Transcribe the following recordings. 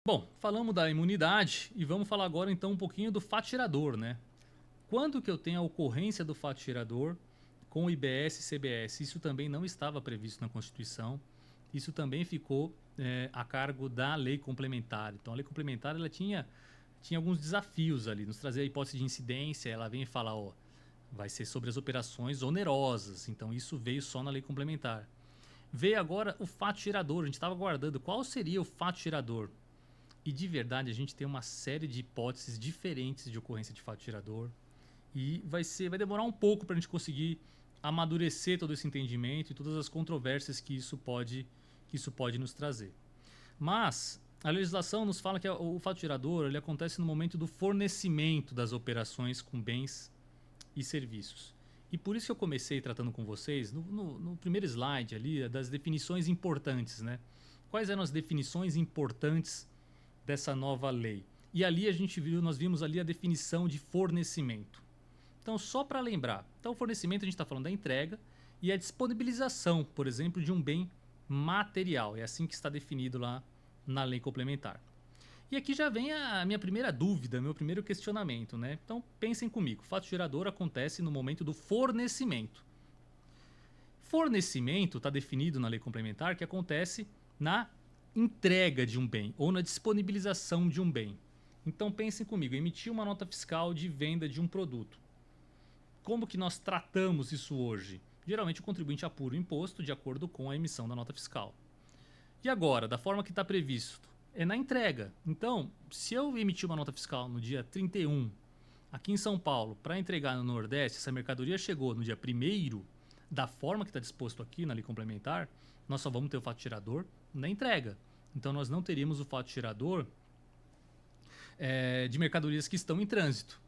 Bom, falamos da imunidade e vamos falar agora então um pouquinho do fato gerador, né? Quando que eu tenho a ocorrência do fato gerador com IBS e CBS? Isso também não estava previsto na Constituição. Isso também ficou a cargo da lei complementar. Então a lei complementar ela tinha alguns desafios ali, nos trazia a hipótese de incidência, ela vem e fala, ó, vai ser sobre as operações onerosas. Então isso veio só na lei complementar. Veio agora o fato gerador, a gente estava aguardando qual seria o fato gerador. E de verdade a gente tem uma série de hipóteses diferentes de ocorrência de fato gerador. E vai demorar um pouco para a gente conseguir amadurecer todo esse entendimento e todas as controvérsias que isso pode nos trazer. Mas a legislação nos fala que o fato gerador ele acontece no momento do fornecimento das operações com bens e serviços. E por isso que eu comecei tratando com vocês, no primeiro slide ali, das definições importantes, né? Quais eram as definições importantes dessa nova lei? E ali nós vimos ali a definição de fornecimento. Então, só para lembrar, então o fornecimento a gente está falando da entrega e a disponibilização, por exemplo, de um bem material. É assim que está definido lá na lei complementar. E aqui já vem a minha primeira dúvida, meu primeiro questionamento, né? Então pensem comigo, o fato gerador acontece no momento do fornecimento. Fornecimento está definido na lei complementar que acontece na entrega de um bem ou na disponibilização de um bem. Então pensem comigo, emitir uma nota fiscal de venda de um produto. Como que nós tratamos isso hoje? Geralmente o contribuinte apura o imposto de acordo com a emissão da nota fiscal. E agora, da forma que está previsto, é na entrega. Então, se eu emitir uma nota fiscal no dia 31, aqui em São Paulo, para entregar no Nordeste, essa mercadoria chegou no dia 1º, da forma que está disposto aqui na lei complementar, nós só vamos ter o fato gerador na entrega. Então, nós não teríamos o fato gerador de mercadorias que estão em trânsito.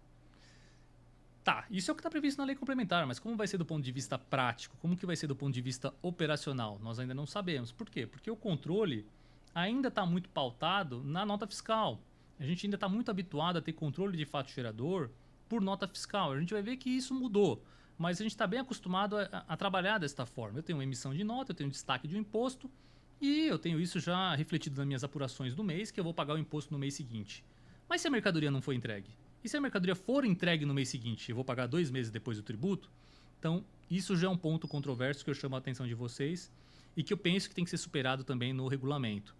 Tá, isso é o que está previsto na lei complementar, mas como vai ser do ponto de vista prático? Como que vai ser do ponto de vista operacional? Nós ainda não sabemos. Por quê? Porque o controle ainda está muito pautado na nota fiscal. A gente ainda está muito habituado a ter controle de fato gerador por nota fiscal. A gente vai ver que isso mudou, mas a gente está bem acostumado a trabalhar desta forma. Eu tenho uma emissão de nota, eu tenho um destaque de um imposto e eu tenho isso já refletido nas minhas apurações do mês, que eu vou pagar o imposto no mês seguinte. Mas se a mercadoria não for entregue? E se a mercadoria for entregue no mês seguinte, eu vou pagar 2 meses depois do tributo? Então, isso já é um ponto controverso que eu chamo a atenção de vocês e que eu penso que tem que ser superado também no regulamento.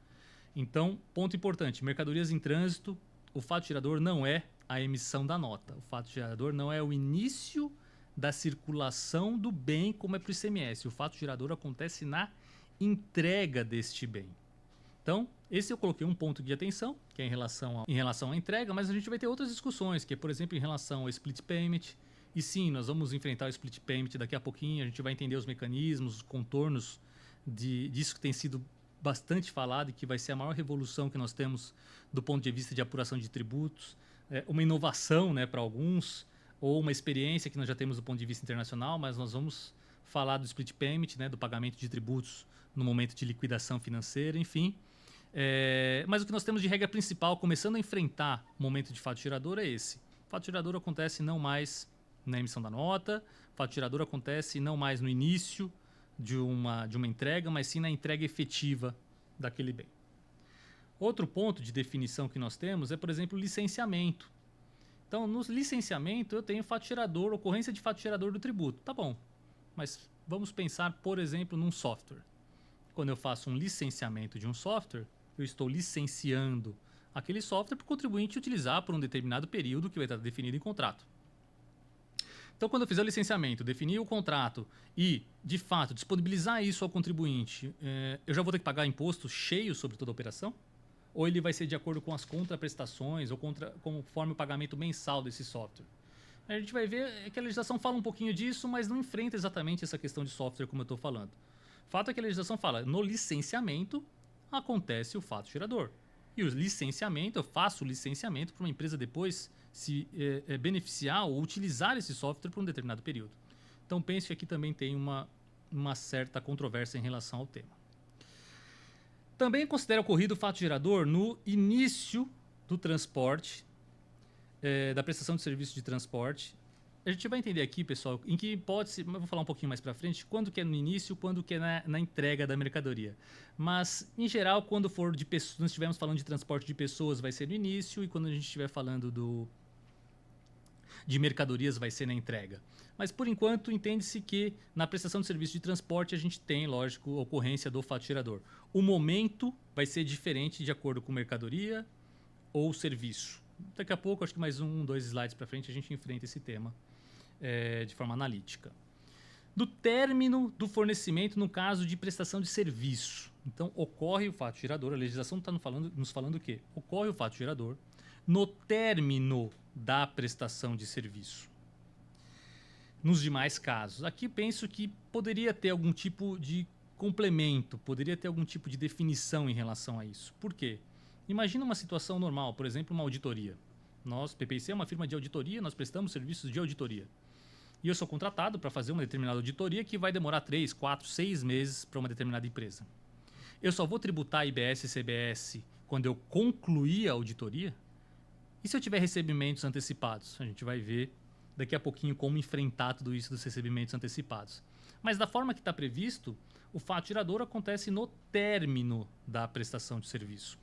Então, ponto importante, mercadorias em trânsito, o fato gerador não é a emissão da nota. O fato gerador não é o início da circulação do bem como é para o ICMS. O fato gerador acontece na entrega deste bem. Então, esse eu coloquei um ponto de atenção, que é em relação à entrega, mas a gente vai ter outras discussões, que é, por exemplo, em relação ao split payment. E sim, nós vamos enfrentar o split payment daqui a pouquinho, a gente vai entender os mecanismos, os contornos disso que tem sido bastante falado e que vai ser a maior revolução que nós temos do ponto de vista de apuração de tributos, uma inovação, né, para alguns, ou uma experiência que nós já temos do ponto de vista internacional, mas nós vamos falar do split payment, né, do pagamento de tributos no momento de liquidação financeira, enfim. Mas o que nós temos de regra principal, começando a enfrentar o momento de fato gerador, é esse. O fato gerador acontece não mais na emissão da nota, o fato gerador acontece não mais no início de uma entrega, mas sim na entrega efetiva daquele bem. Outro ponto de definição que nós temos é, por exemplo, o licenciamento. Então, no licenciamento, eu tenho fato gerador, ocorrência de fato gerador do tributo. Tá bom, mas vamos pensar, por exemplo, num software. Quando eu faço um licenciamento de um software, eu estou licenciando aquele software para o contribuinte utilizar por um determinado período que vai estar definido em contrato. Então, quando eu fizer o licenciamento, definir o contrato e, de fato, disponibilizar isso ao contribuinte, eu já vou ter que pagar imposto cheio sobre toda a operação? Ou ele vai ser de acordo com as contraprestações ou conforme o pagamento mensal desse software? A gente vai ver que a legislação fala um pouquinho disso, mas não enfrenta exatamente essa questão de software como eu estou falando. O fato é que a legislação fala, no licenciamento acontece o fato gerador. E o licenciamento, eu faço o licenciamento para uma empresa depois se beneficiar ou utilizar esse software por um determinado período. Então pense que aqui também tem uma certa controvérsia em relação ao tema. Também considera ocorrido o fato gerador no início do transporte, da prestação de serviço de transporte, A gente vai entender aqui, pessoal, em que hipótese, eu vou falar um pouquinho mais para frente, quando que é no início, quando que é na entrega da mercadoria. Mas, em geral, quando for de pessoas, nós estivermos falando de transporte de pessoas, vai ser no início, e quando a gente estiver falando de mercadorias, vai ser na entrega. Mas, por enquanto, entende-se que na prestação de serviço de transporte a gente tem, lógico, ocorrência do fato gerador. O momento vai ser diferente de acordo com mercadoria ou serviço. Daqui a pouco, acho que mais 2 slides para frente, a gente enfrenta esse tema de forma analítica. Do término do fornecimento no caso de prestação de serviço. Então, ocorre o fato gerador, a legislação está nos falando o quê? Ocorre o fato gerador no término da prestação de serviço. Nos demais casos. Aqui penso que poderia ter algum tipo de complemento, poderia ter algum tipo de definição em relação a isso. Por quê? Imagina uma situação normal, por exemplo, uma auditoria. Nós, PPC é uma firma de auditoria, nós prestamos serviços de auditoria. E eu sou contratado para fazer uma determinada auditoria que vai demorar 3, 4, 6 meses para uma determinada empresa. Eu só vou tributar IBS e CBS quando eu concluir a auditoria? E se eu tiver recebimentos antecipados? A gente vai ver daqui a pouquinho como enfrentar tudo isso dos recebimentos antecipados. Mas da forma que está previsto, o fato gerador acontece no término da prestação de serviço.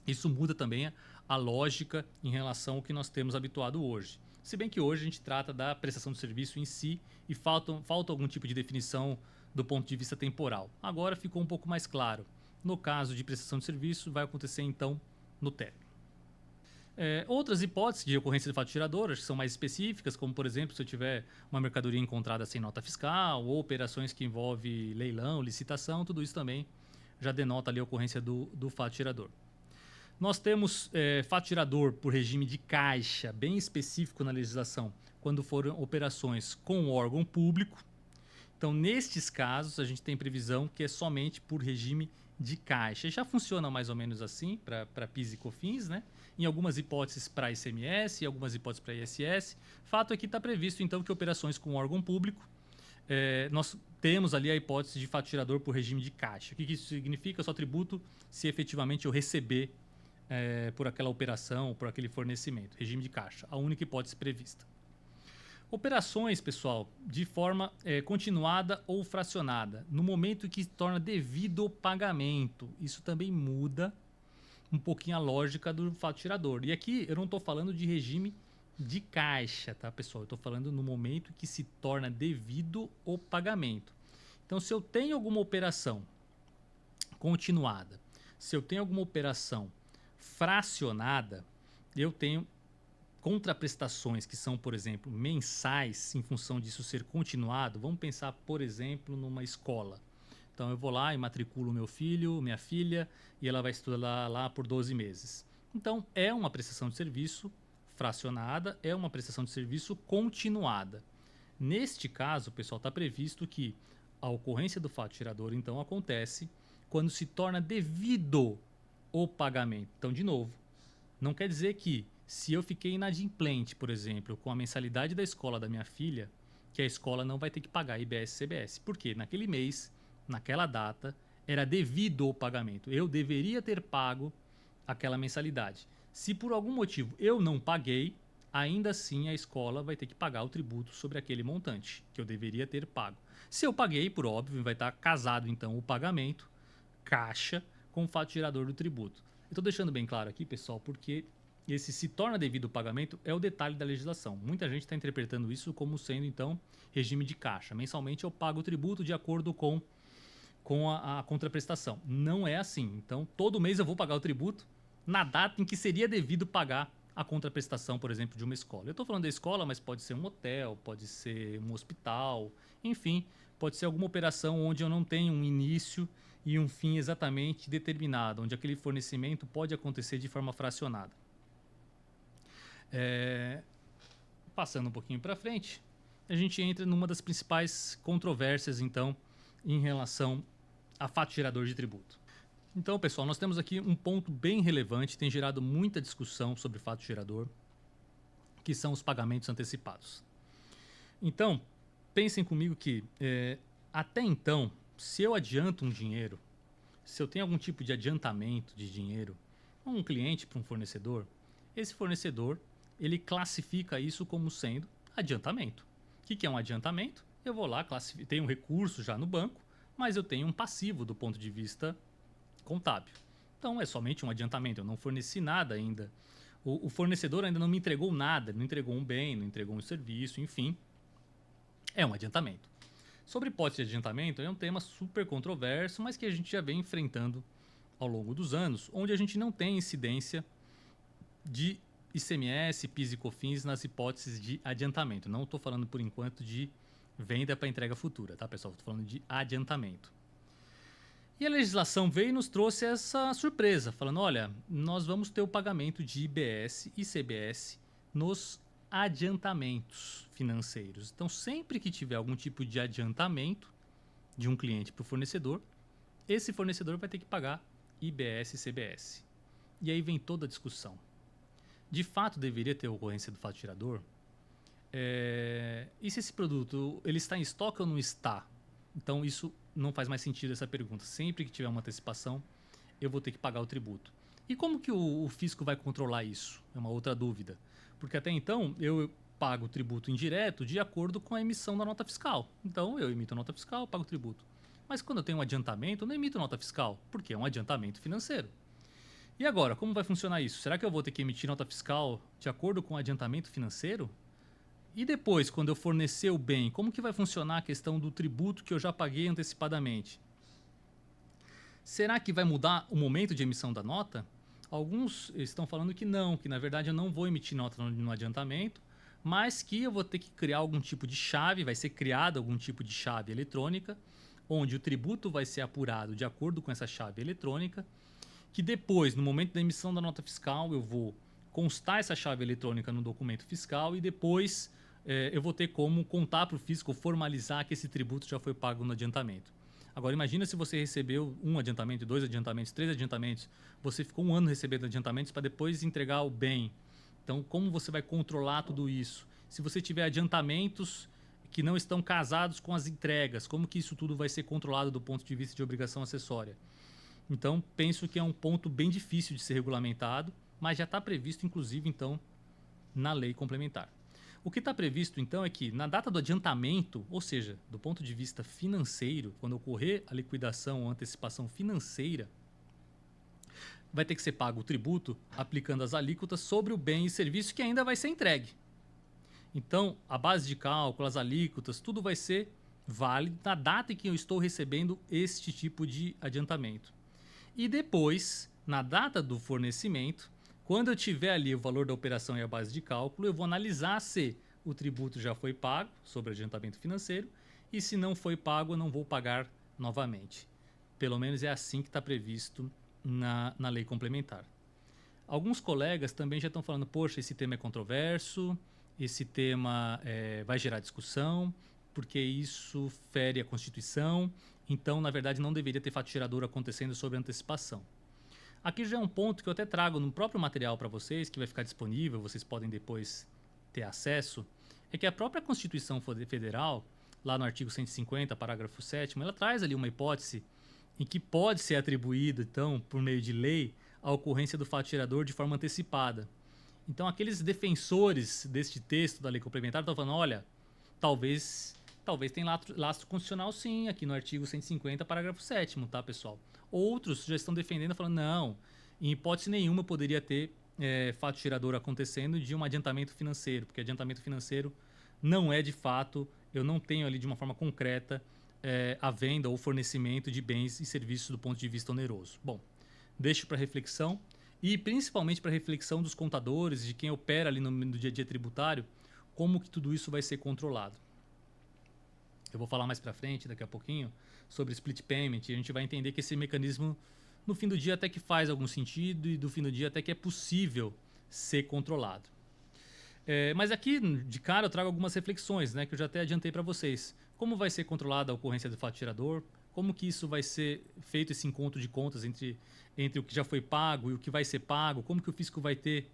Isso muda também a lógica em relação ao que nós temos habituado hoje. Se bem que hoje a gente trata da prestação de serviço em si e falta algum tipo de definição do ponto de vista temporal. Agora ficou um pouco mais claro. No caso de prestação de serviço, vai acontecer então no término. Outras hipóteses de ocorrência de fato gerador, acho que são mais específicas, como por exemplo, se eu tiver uma mercadoria encontrada sem nota fiscal ou operações que envolvem leilão, licitação, tudo isso também já denota ali a ocorrência do fato gerador. Nós temos fato gerador por regime de caixa, bem específico na legislação, quando forem operações com órgão público. Então, nestes casos, a gente tem previsão que é somente por regime de caixa. Já funciona mais ou menos assim para PIS e COFINS, né? Em algumas hipóteses para ICMS, em algumas hipóteses para ISS. Fato é que está previsto, então, que operações com órgão público, nós temos ali a hipótese de fato gerador por regime de caixa. O que isso significa? Eu só tributo se efetivamente eu receber por aquela operação, por aquele fornecimento. Regime de caixa, a única hipótese prevista. Operações, pessoal, de forma continuada ou fracionada, no momento que se torna devido ao pagamento. Isso também muda um pouquinho a lógica do fato gerador. E aqui eu não estou falando de regime de caixa, tá, pessoal? Eu estou falando no momento que se torna devido ao pagamento. Então, se eu tenho alguma operação continuada, se eu tenho alguma operação fracionada, eu tenho contraprestações que são, por exemplo, mensais, em função disso ser continuado. Vamos pensar, por exemplo, numa escola. Então, eu vou lá e matriculo meu filho, minha filha, e ela vai estudar lá por 12 meses. Então, é uma prestação de serviço fracionada, é uma prestação de serviço continuada. Neste caso, pessoal, está previsto que a ocorrência do fato gerador, então, acontece quando se torna devido o pagamento. Então, de novo, não quer dizer que se eu fiquei inadimplente, por exemplo, com a mensalidade da escola da minha filha, que a escola não vai ter que pagar IBS e CBS. Porque naquele mês, naquela data, era devido ao pagamento. Eu deveria ter pago aquela mensalidade. Se por algum motivo eu não paguei, ainda assim a escola vai ter que pagar o tributo sobre aquele montante que eu deveria ter pago. Se eu paguei, por óbvio, vai estar casado então o pagamento, caixa, com o fato gerador do tributo. Eu estou deixando bem claro aqui, pessoal, porque esse se torna devido ao pagamento é o detalhe da legislação. Muita gente está interpretando isso como sendo, então, regime de caixa. Mensalmente eu pago o tributo de acordo com a contraprestação. Não é assim. Então, todo mês eu vou pagar o tributo na data em que seria devido pagar a contraprestação, por exemplo, de uma escola. Eu estou falando da escola, mas pode ser um hotel, pode ser um hospital, enfim, pode ser alguma operação onde eu não tenho um início e um fim exatamente determinado, onde aquele fornecimento pode acontecer de forma fracionada. Passando um pouquinho para frente, a gente entra numa das principais controvérsias, então, em relação a fato gerador de tributo. Então, pessoal, nós temos aqui um ponto bem relevante, tem gerado muita discussão sobre fato gerador, que são os pagamentos antecipados. Então, pensem comigo que, até então, se eu adianto um dinheiro, se eu tenho algum tipo de adiantamento de dinheiro a um cliente para um fornecedor, esse fornecedor ele classifica isso como sendo Adiantamento. O que é um adiantamento? Eu vou lá, tenho um recurso já no banco, mas eu tenho um passivo do ponto de vista contábil. Então é somente um adiantamento, eu não forneci nada ainda. O fornecedor ainda não me entregou nada, não entregou um bem, não entregou um serviço, enfim. É um adiantamento. Sobre hipótese de adiantamento, é um tema super controverso, mas que a gente já vem enfrentando ao longo dos anos, onde a gente não tem incidência de ICMS, PIS e COFINS nas hipóteses de adiantamento. Não estou falando, por enquanto, de venda para entrega futura, tá, pessoal? Estou falando de adiantamento. E a legislação veio e nos trouxe essa surpresa, falando, olha, nós vamos ter o pagamento de IBS e CBS nos adiantamentos financeiros. Então, sempre que tiver algum tipo de adiantamento de um cliente para o fornecedor, esse fornecedor vai ter que pagar IBS e CBS. E aí vem toda a discussão. De fato, deveria ter ocorrência do fato tirador? E se esse produto ele está em estoque ou não está? Então, isso não faz mais sentido essa pergunta. Sempre que tiver uma antecipação, eu vou ter que pagar o tributo. E como que o fisco vai controlar isso? É uma outra dúvida. Porque até então, eu pago o tributo indireto de acordo com a emissão da nota fiscal. Então, eu emito a nota fiscal, pago o tributo. Mas quando eu tenho um adiantamento, eu não emito nota fiscal, porque é um adiantamento financeiro. E agora, como vai funcionar isso? Será que eu vou ter que emitir nota fiscal de acordo com o adiantamento financeiro? E depois, quando eu fornecer o bem, como que vai funcionar a questão do tributo que eu já paguei antecipadamente? Será que vai mudar o momento de emissão da nota? Alguns estão falando que não, que na verdade eu não vou emitir nota no adiantamento, mas que eu vou ter que criar algum tipo de chave, vai ser criado algum tipo de chave eletrônica, onde o tributo vai ser apurado de acordo com essa chave eletrônica, que depois, no momento da emissão da nota fiscal, eu vou constar essa chave eletrônica no documento fiscal e depois eu vou ter como contar para o fisco, formalizar que esse tributo já foi pago no adiantamento. Agora, imagina se você recebeu um adiantamento, 2 adiantamentos, 3 adiantamentos, você ficou um ano recebendo adiantamentos para depois entregar o bem. Então, como você vai controlar tudo isso? Se você tiver adiantamentos que não estão casados com as entregas, como que isso tudo vai ser controlado do ponto de vista de obrigação acessória? Então, penso que é um ponto bem difícil de ser regulamentado, mas já está previsto, inclusive, então, na lei complementar. O que está previsto, então, é que na data do adiantamento, ou seja, do ponto de vista financeiro, quando ocorrer a liquidação ou antecipação financeira, vai ter que ser pago o tributo aplicando as alíquotas sobre o bem e serviço que ainda vai ser entregue. Então, a base de cálculo, as alíquotas, tudo vai ser válido na data em que eu estou recebendo este tipo de adiantamento. E depois, na data do fornecimento, quando eu tiver ali o valor da operação e a base de cálculo, eu vou analisar se o tributo já foi pago sobre adiantamento financeiro e se não foi pago, eu não vou pagar novamente. Pelo menos é assim que está previsto na lei complementar. Alguns colegas também já estão falando, poxa, esse tema é controverso, esse tema vai gerar discussão, porque isso fere a Constituição, então, na verdade, não deveria ter fato gerador acontecendo sobre antecipação. Aqui já é um ponto que eu até trago no próprio material para vocês, que vai ficar disponível, vocês podem depois ter acesso, é que a própria Constituição Federal, lá no artigo 150, parágrafo 7º, ela traz ali uma hipótese em que pode ser atribuído, então, por meio de lei, a ocorrência do fato gerador de forma antecipada. Então, aqueles defensores deste texto da lei complementar estão falando, olha, talvez tenha lastro constitucional sim, aqui no artigo 150, parágrafo 7º, tá, pessoal? Outros já estão defendendo, falando, não, em hipótese nenhuma poderia ter fato gerador acontecendo de um adiantamento financeiro, porque adiantamento financeiro não é de fato, eu não tenho ali de uma forma concreta a venda ou fornecimento de bens e serviços do ponto de vista oneroso. Bom, deixo para reflexão e principalmente para reflexão dos contadores, de quem opera ali no dia a dia tributário, como que tudo isso vai ser controlado. Eu vou falar mais para frente, daqui a pouquinho, sobre split payment, e a gente vai entender que esse mecanismo, no fim do dia, até que faz algum sentido e, no fim do dia, até que é possível ser controlado. Mas aqui, de cara, eu trago algumas reflexões, né, que eu já até adiantei para vocês. Como vai ser controlada a ocorrência do fato gerador? Como que isso vai ser feito, esse encontro de contas entre o que já foi pago e o que vai ser pago? Como que o fisco vai ter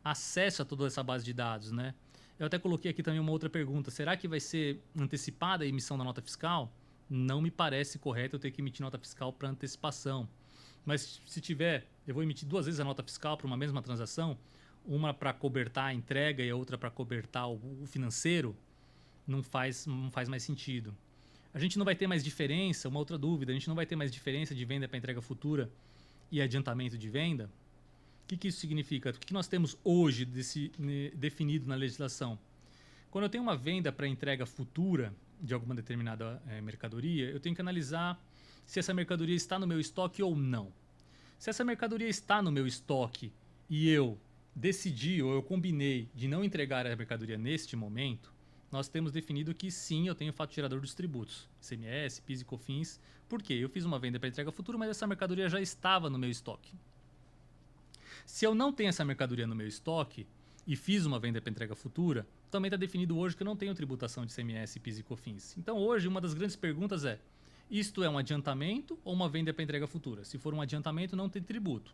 acesso a toda essa base de dados, né? Eu até coloquei aqui também uma outra pergunta. Será que vai ser antecipada a emissão da nota fiscal? Não me parece correto eu ter que emitir nota fiscal para antecipação. Mas se tiver, eu vou emitir 2 vezes a nota fiscal para uma mesma transação, uma para cobertar a entrega e a outra para cobertar o financeiro, não faz mais sentido. A gente não vai ter mais diferença, uma outra dúvida, a gente não vai ter mais diferença de venda para entrega futura e adiantamento de venda? O que isso significa? O que nós temos hoje definido na legislação? Quando eu tenho uma venda para entrega futura de alguma determinada mercadoria, eu tenho que analisar se essa mercadoria está no meu estoque ou não. Se essa mercadoria está no meu estoque e eu decidi ou eu combinei de não entregar a mercadoria neste momento, nós temos definido que sim, eu tenho o fato gerador dos tributos, ICMS, PIS e COFINS. Por quê? Eu fiz uma venda para entrega futura, mas essa mercadoria já estava no meu estoque. Se eu não tenho essa mercadoria no meu estoque e fiz uma venda para entrega futura, também está definido hoje que eu não tenho tributação de ICMS, PIS e COFINS. Então hoje uma das grandes perguntas é: isto é um adiantamento ou uma venda para entrega futura? Se for um adiantamento, não tem tributo.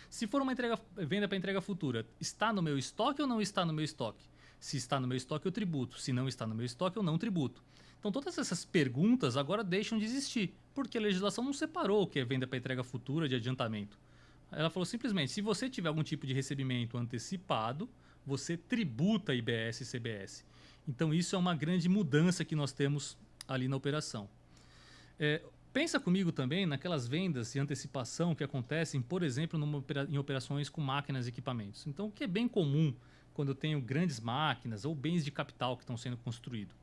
Se for uma venda para entrega futura, está no meu estoque ou não está no meu estoque? Se está no meu estoque, eu tributo. Se não está no meu estoque, eu não tributo. Então todas essas perguntas agora deixam de existir, porque a legislação não separou o que é venda para entrega futura de adiantamento. Ela falou simplesmente: se você tiver algum tipo de recebimento antecipado, você tributa IBS e CBS. Então isso é uma grande mudança que nós temos ali na operação. Pensa comigo também naquelas vendas de antecipação que acontecem, por exemplo, em operações com máquinas e equipamentos. Então o que é bem comum quando eu tenho grandes máquinas ou bens de capital que estão sendo construídos?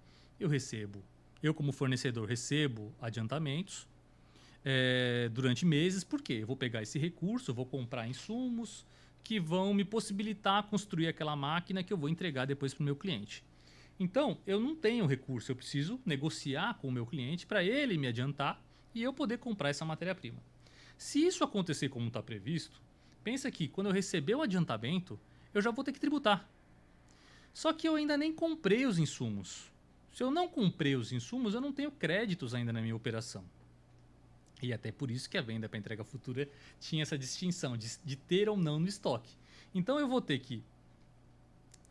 Eu como fornecedor recebo adiantamentos durante meses. Por quê? Eu vou pegar esse recurso, eu vou comprar insumos que vão me possibilitar construir aquela máquina que eu vou entregar depois para o meu cliente. Então, eu não tenho recurso, eu preciso negociar com o meu cliente para ele me adiantar e eu poder comprar essa matéria-prima. Se isso acontecer como está previsto, pensa que quando eu receber o adiantamento, eu já vou ter que tributar. Só que eu ainda nem comprei os insumos. Se eu não comprei os insumos, eu não tenho créditos ainda na minha operação. E até por isso que a venda para entrega futura tinha essa distinção de ter ou não no estoque. Então eu vou ter que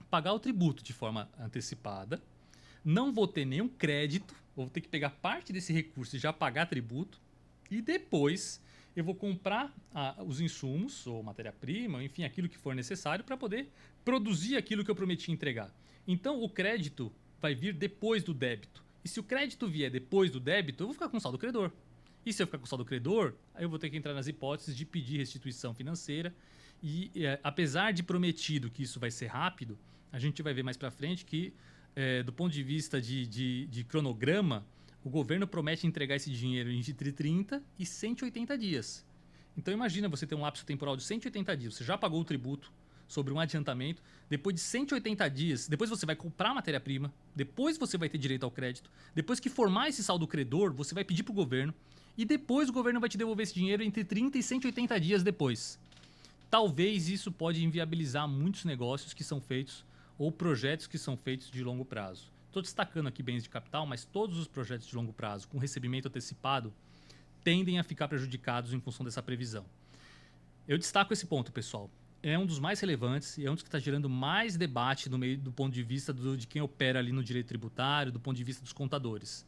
pagar o tributo de forma antecipada, não vou ter nenhum crédito, vou ter que pegar parte desse recurso e já pagar tributo, e depois eu vou comprar os insumos, ou matéria-prima, enfim, aquilo que for necessário para poder produzir aquilo que eu prometi entregar. Então o crédito vai vir depois do débito. E se o crédito vier depois do débito, eu vou ficar com saldo credor. E se eu ficar com saldo credor, aí eu vou ter que entrar nas hipóteses de pedir restituição financeira. E apesar de prometido que isso vai ser rápido, a gente vai ver mais para frente que, do ponto de vista de cronograma, o governo promete entregar esse dinheiro entre 30 e 180 dias. Então imagina você ter um lapso temporal de 180 dias, você já pagou o tributo sobre um adiantamento, depois de 180 dias, depois você vai comprar a matéria-prima, depois você vai ter direito ao crédito, depois que formar esse saldo credor, você vai pedir para o governo, e depois o governo vai te devolver esse dinheiro entre 30 e 180 dias depois. Talvez isso pode inviabilizar muitos negócios que são feitos ou projetos que são feitos de longo prazo. Estou destacando aqui bens de capital, mas todos os projetos de longo prazo com recebimento antecipado tendem a ficar prejudicados em função dessa previsão. Eu destaco esse ponto, pessoal. É um dos mais relevantes e é um dos que está gerando mais debate no meio do ponto de vista de quem opera ali no direito tributário, do ponto de vista dos contadores.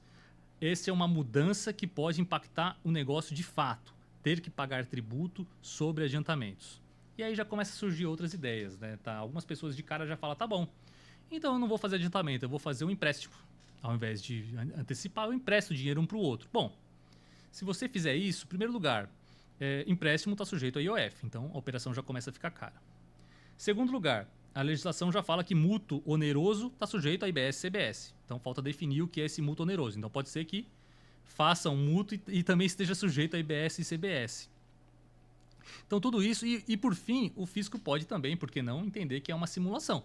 Essa é uma mudança que pode impactar o negócio de fato, ter que pagar tributo sobre adiantamentos. E aí já começa a surgir outras ideias, né? Algumas pessoas de cara já falam: tá bom, então eu não vou fazer adiantamento, eu vou fazer um empréstimo. Ao invés de antecipar, eu empresto dinheiro um para o outro. Bom, se você fizer isso, em primeiro lugar, empréstimo está sujeito a IOF, então a operação já começa a ficar cara. Segundo lugar, a legislação já fala que mútuo oneroso está sujeito a IBS e CBS. Então falta definir o que é esse mútuo oneroso. Então pode ser que faça um mútuo e também esteja sujeito a IBS e CBS. Então tudo isso, e por fim, o fisco pode também, por que não, entender que é uma simulação.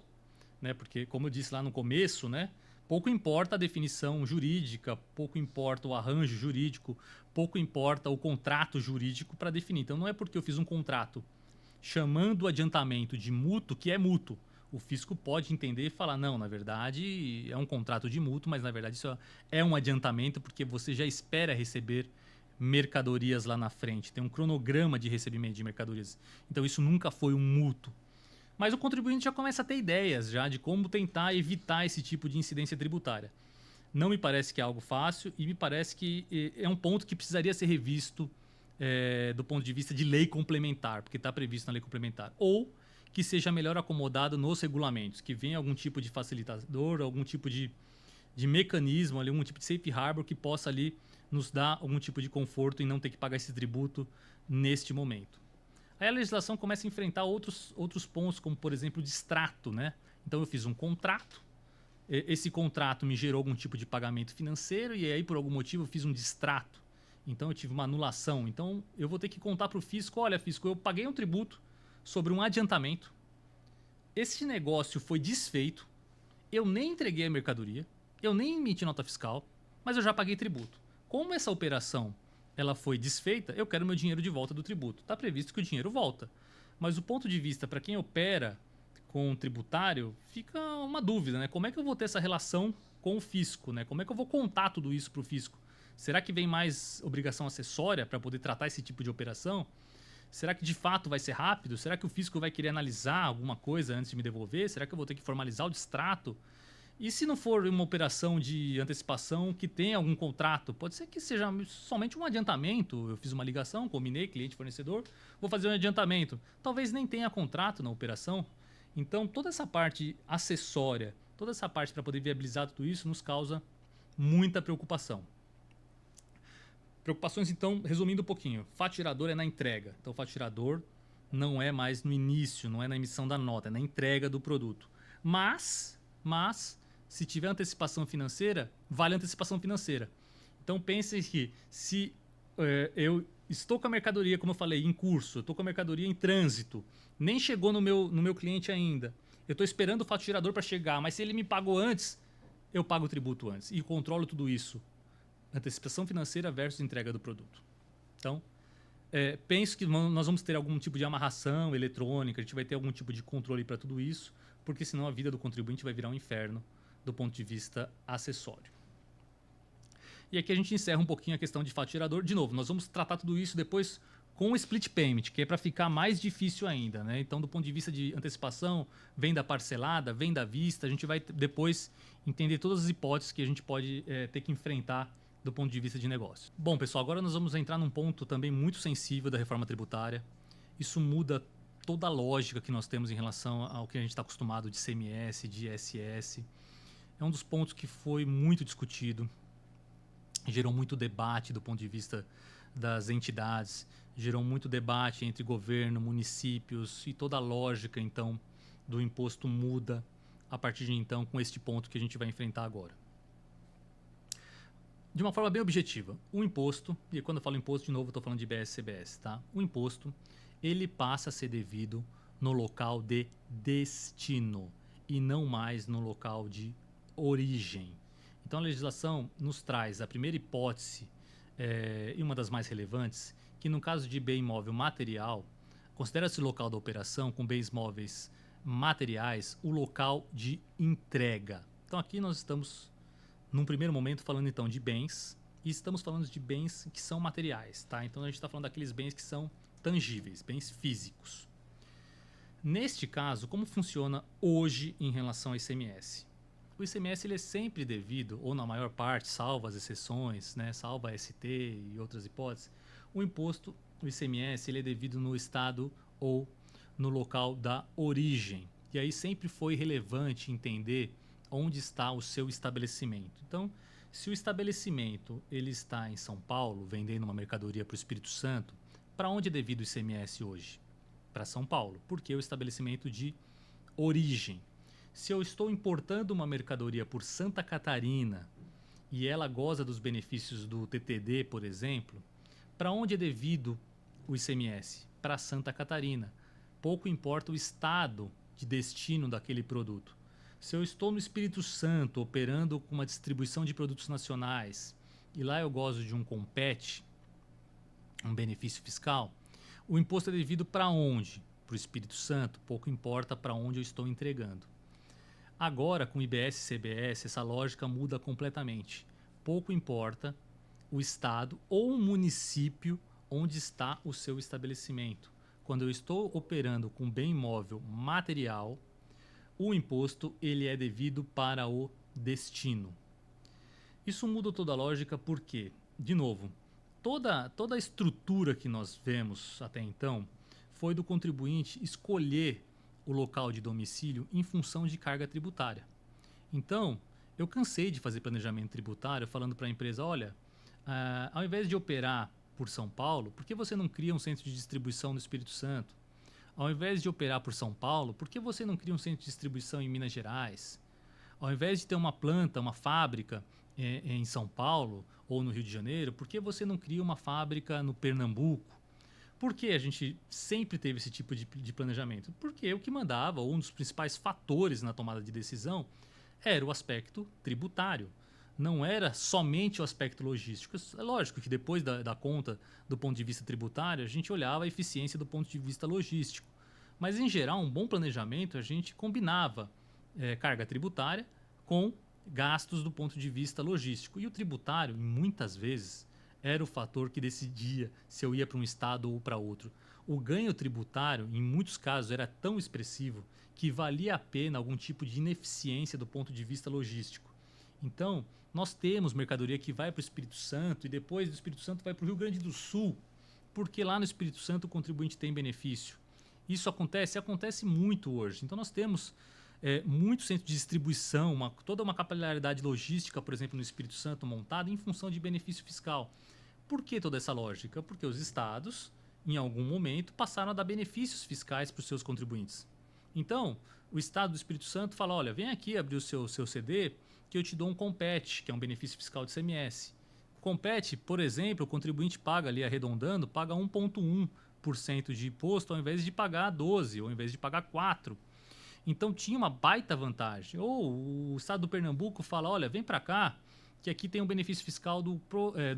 Né? Porque, como eu disse lá no começo, né, pouco importa a definição jurídica, pouco importa o arranjo jurídico, pouco importa o contrato jurídico para definir. Então não é porque eu fiz um contrato chamando o adiantamento de mútuo que é mútuo. O fisco pode entender e falar: não, na verdade é um contrato de mútuo, mas na verdade isso é um adiantamento porque você já espera receber mercadorias lá na frente. Tem um cronograma de recebimento de mercadorias. Então isso nunca foi um mútuo. Mas o contribuinte já começa a ter ideias já de como tentar evitar esse tipo de incidência tributária. Não me parece que é algo fácil e me parece que é um ponto que precisaria ser revisto do ponto de vista de lei complementar, porque está previsto na lei complementar. Ou que seja melhor acomodado nos regulamentos, que venha algum tipo de facilitador, algum tipo de mecanismo, ali, algum tipo de safe harbor que possa ali nos dar algum tipo de conforto em não ter que pagar esse tributo neste momento. Aí a legislação começa a enfrentar outros pontos, como por exemplo o distrato, né? Então eu fiz um contrato, esse contrato me gerou algum tipo de pagamento financeiro e aí por algum motivo eu fiz um distrato. Então eu tive uma anulação. Então eu vou ter que contar para o fisco, olha fisco, eu paguei um tributo sobre um adiantamento, esse negócio foi desfeito, eu nem entreguei a mercadoria, eu nem emiti nota fiscal, mas eu já paguei tributo. Como essa operação ela foi desfeita, eu quero meu dinheiro de volta do tributo. Está previsto que o dinheiro volta. Mas o ponto de vista para quem opera com o tributário, fica uma dúvida, né? Como é que eu vou ter essa relação com o fisco, né? Como é que eu vou contar tudo isso para o fisco? Será que vem mais obrigação acessória para poder tratar esse tipo de operação? Será que de fato vai ser rápido? Será que o fisco vai querer analisar alguma coisa antes de me devolver? Será que eu vou ter que formalizar o distrato? E se não for uma operação de antecipação que tenha algum contrato? Pode ser que seja somente um adiantamento. Eu fiz uma ligação, combinei, cliente, fornecedor, vou fazer um adiantamento. Talvez nem tenha contrato na operação. Então, toda essa parte acessória, toda essa parte para poder viabilizar tudo isso nos causa muita preocupação. Preocupações, então, resumindo um pouquinho. Faturador é na entrega. Então, o faturador não é mais no início, não é na emissão da nota, é na entrega do produto. Mas se tiver antecipação financeira, vale a antecipação financeira. Então, pense que se eu estou com a mercadoria, como eu falei, em curso, eu estou com a mercadoria em trânsito, nem chegou no meu cliente ainda, eu estou esperando o faturador para chegar, mas se ele me pagou antes, eu pago o tributo antes e controlo tudo isso. Antecipação financeira versus entrega do produto. Então, penso que nós vamos ter algum tipo de amarração eletrônica, a gente vai ter algum tipo de controle para tudo isso, porque senão a vida do contribuinte vai virar um inferno do ponto de vista acessório. E aqui a gente encerra um pouquinho a questão de faturador. De novo, nós vamos tratar tudo isso depois com o split payment, que é para ficar mais difícil ainda, né? Então, do ponto de vista de antecipação, venda parcelada, venda à vista, a gente vai depois entender todas as hipóteses que a gente pode ter que enfrentar do ponto de vista de negócio. Bom, pessoal, agora nós vamos entrar num ponto também muito sensível da reforma tributária. Isso muda toda a lógica que nós temos em relação ao que a gente está acostumado de CMS, de ISS. É um dos pontos que foi muito discutido, gerou muito debate do ponto de vista das entidades, gerou muito debate entre governo, municípios e toda a lógica, então, do imposto muda a partir de então com este ponto que a gente vai enfrentar agora. De uma forma bem objetiva, o imposto, e quando eu falo imposto, de novo, estou falando de IBS e CBS, tá? O imposto, ele passa a ser devido no local de destino e não mais no local de origem. Então, a legislação nos traz a primeira hipótese, e uma das mais relevantes, que no caso de bem imóvel material, considera-se o local da operação com bens móveis materiais o local de entrega. Então, aqui nós estamos num primeiro momento falando então de bens e estamos falando de bens que são materiais, tá? Então a gente está falando daqueles bens que são tangíveis, bens físicos. Neste caso, como funciona hoje em relação ao ICMS? O ICMS ele é sempre devido, ou na maior parte, salvo as exceções, né, salvo a ST e outras hipóteses, o imposto, o ICMS, ele é devido no estado ou no local da origem. E aí sempre foi relevante entender onde está o seu estabelecimento. Então, se o estabelecimento ele está em São Paulo, vendendo uma mercadoria para o Espírito Santo, para onde é devido o ICMS hoje? Para São Paulo, porque é o estabelecimento de origem. Se eu estou importando uma mercadoria por Santa Catarina e ela goza dos benefícios do TTD, por exemplo, para onde é devido o ICMS? Para Santa Catarina. Pouco importa o estado de destino daquele produto. Se eu estou no Espírito Santo operando com uma distribuição de produtos nacionais e lá eu gozo de um compete, um benefício fiscal, o imposto é devido para onde? Para o Espírito Santo, pouco importa para onde eu estou entregando. Agora, com IBS e CBS, essa lógica muda completamente. Pouco importa o estado ou o município onde está o seu estabelecimento. Quando eu estou operando com bem imóvel material, o imposto ele é devido para o destino. Isso muda toda a lógica porque, de novo, toda a estrutura que nós vemos até então foi do contribuinte escolher o local de domicílio em função de carga tributária. Então, eu cansei de fazer planejamento tributário falando para a empresa, olha, ao invés de operar por São Paulo, por que você não cria um centro de distribuição no Espírito Santo? Ao invés de operar por São Paulo, por que você não cria um centro de distribuição em Minas Gerais? Ao invés de ter uma planta, uma fábrica em São Paulo ou no Rio de Janeiro, por que você não cria uma fábrica no Pernambuco? Por que a gente sempre teve esse tipo de planejamento? Porque o que mandava, ou um dos principais fatores na tomada de decisão, era o aspecto tributário. Não era somente o aspecto logístico. É lógico que depois da conta do ponto de vista tributário, a gente olhava a eficiência do ponto de vista logístico. Mas, em geral, um bom planejamento, a gente combinava carga tributária com gastos do ponto de vista logístico. E o tributário, muitas vezes, era o fator que decidia se eu ia para um estado ou para outro. O ganho tributário, em muitos casos, era tão expressivo que valia a pena algum tipo de ineficiência do ponto de vista logístico. Então, nós temos mercadoria que vai para o Espírito Santo e depois do Espírito Santo vai para o Rio Grande do Sul, porque lá no Espírito Santo o contribuinte tem benefício. Isso acontece muito hoje. Então, nós temos muito centro de distribuição, toda uma capilaridade logística, por exemplo, no Espírito Santo montada em função de benefício fiscal. Por que toda essa lógica? Porque os estados, em algum momento, passaram a dar benefícios fiscais para os seus contribuintes. Então, o estado do Espírito Santo fala, olha, vem aqui abrir o seu CD que eu te dou um Compete, que é um benefício fiscal de ICMS. Compete, por exemplo, o contribuinte paga ali, arredondando, paga 1,1% de imposto ao invés de pagar 12%, ou ao invés de pagar 4%. Então tinha uma baita vantagem. Ou o estado do Pernambuco fala, olha, vem para cá, que aqui tem um benefício fiscal do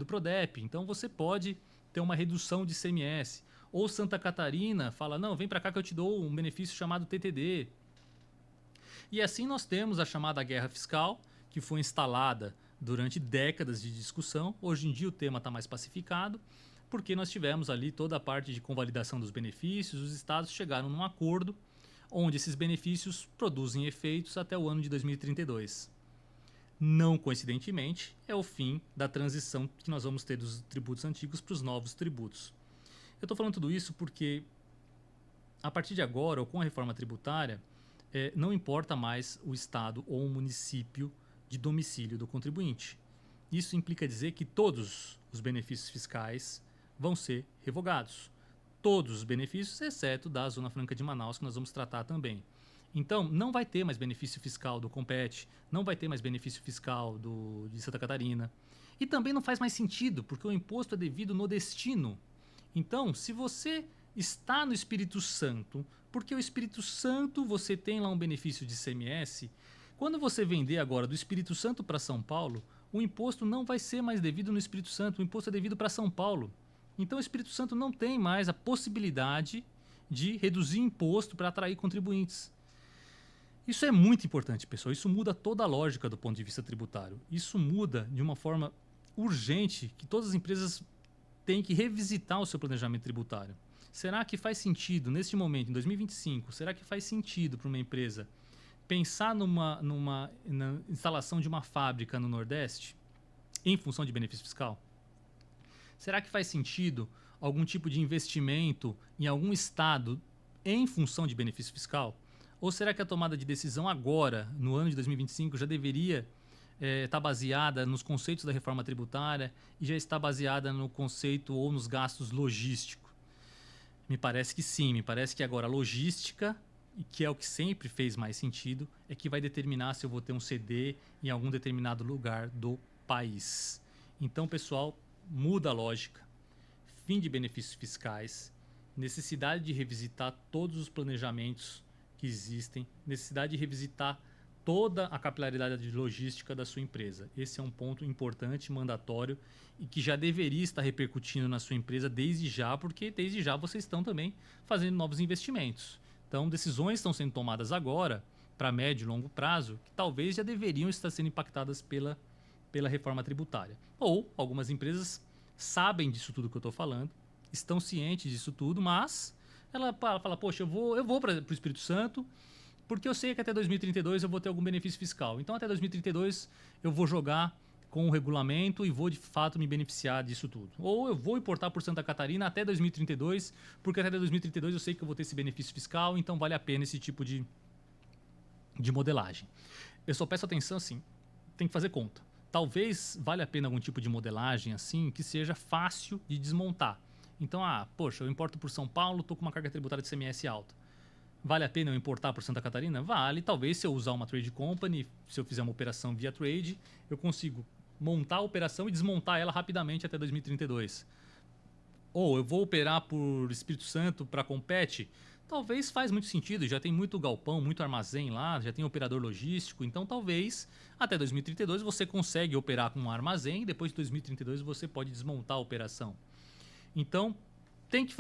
Prodep, então você pode ter uma redução de ICMS. Ou Santa Catarina fala, não, vem para cá que eu te dou um benefício chamado TTD. E assim nós temos a chamada guerra fiscal, que foi instalada durante décadas de discussão. Hoje em dia o tema está mais pacificado, porque nós tivemos ali toda a parte de convalidação dos benefícios, os estados chegaram num acordo onde esses benefícios produzem efeitos até o ano de 2032. Não coincidentemente, é o fim da transição que nós vamos ter dos tributos antigos para os novos tributos. Eu estou falando tudo isso porque, a partir de agora, ou com a reforma tributária, não importa mais o estado ou o município de domicílio do contribuinte. Isso implica dizer que todos os benefícios fiscais vão ser revogados. Todos os benefícios, exceto da Zona Franca de Manaus, que nós vamos tratar também. Então, não vai ter mais benefício fiscal do Compete, não vai ter mais benefício fiscal de Santa Catarina. E também não faz mais sentido, porque o imposto é devido no destino. Então, se você está no Espírito Santo, porque o Espírito Santo você tem lá um benefício de ICMS, quando você vender agora do Espírito Santo para São Paulo, o imposto não vai ser mais devido no Espírito Santo, o imposto é devido para São Paulo. Então, o Espírito Santo não tem mais a possibilidade de reduzir imposto para atrair contribuintes. Isso é muito importante, pessoal. Isso muda toda a lógica do ponto de vista tributário. Isso muda de uma forma urgente, que todas as empresas têm que revisitar o seu planejamento tributário. Será que faz sentido, neste momento, em 2025, será que faz sentido para uma empresa pensar na instalação de uma fábrica no Nordeste em função de benefício fiscal? Será que faz sentido algum tipo de investimento em algum estado em função de benefício fiscal? Ou será que a tomada de decisão agora, no ano de 2025, já deveria estar baseada nos conceitos da reforma tributária e já está baseada no conceito ou nos gastos logísticos? Me parece que sim, me parece que agora a logística, que é o que sempre fez mais sentido, é que vai determinar se eu vou ter um CD em algum determinado lugar do país. Então, pessoal, muda a lógica, fim de benefícios fiscais, necessidade de revisitar todos os planejamentos que existem, necessidade de revisitar toda a capilaridade logística da sua empresa. Esse é um ponto importante, mandatório, e que já deveria estar repercutindo na sua empresa desde já, porque desde já vocês estão também fazendo novos investimentos. Então, decisões estão sendo tomadas agora, para médio e longo prazo, que talvez já deveriam estar sendo impactadas pela reforma tributária. Ou algumas empresas sabem disso tudo que eu estou falando, estão cientes disso tudo, mas ela fala, poxa, eu vou para o Espírito Santo, porque eu sei que até 2032 eu vou ter algum benefício fiscal. Então, até 2032 eu vou jogar com o regulamento e vou de fato me beneficiar disso tudo. Ou eu vou importar por Santa Catarina até 2032, porque até 2032 eu sei que eu vou ter esse benefício fiscal, então vale a pena esse tipo de modelagem. Eu só peço atenção assim, tem que fazer conta. Talvez valha a pena algum tipo de modelagem assim que seja fácil de desmontar. Então, poxa, eu importo por São Paulo, estou com uma carga tributária de ICMS alta. Vale a pena eu importar por Santa Catarina? Vale. Talvez se eu usar uma trade company, se eu fizer uma operação via trade, eu consigo montar a operação e desmontar ela rapidamente até 2032. Ou eu vou operar por Espírito Santo para Compete? Talvez faz muito sentido, já tem muito galpão, muito armazém lá, já tem operador logístico, então talvez até 2032 você consegue operar com um armazém e depois de 2032 você pode desmontar a operação. Então, tem que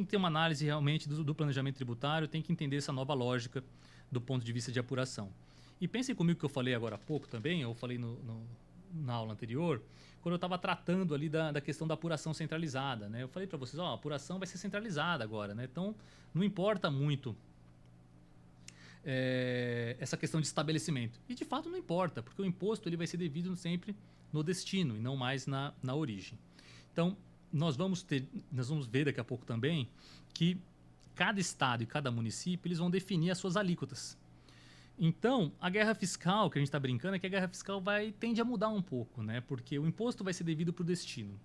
ter uma análise realmente do planejamento tributário, tem que entender essa nova lógica do ponto de vista de apuração. E pensem comigo que eu falei agora há pouco também, eu falei na aula anterior, quando eu estava tratando ali da questão da apuração centralizada. Né? Eu falei para vocês, a apuração vai ser centralizada agora. Né? Então, não importa muito essa questão de estabelecimento. E, de fato, não importa, porque o imposto ele vai ser devido sempre no destino e não mais na origem. Então, nós vamos ver daqui a pouco também que cada estado e cada município eles vão definir as suas alíquotas. Então, a guerra fiscal, que a gente está brincando, é que a guerra fiscal tende a mudar um pouco, né? Porque o imposto vai ser devido para o destino.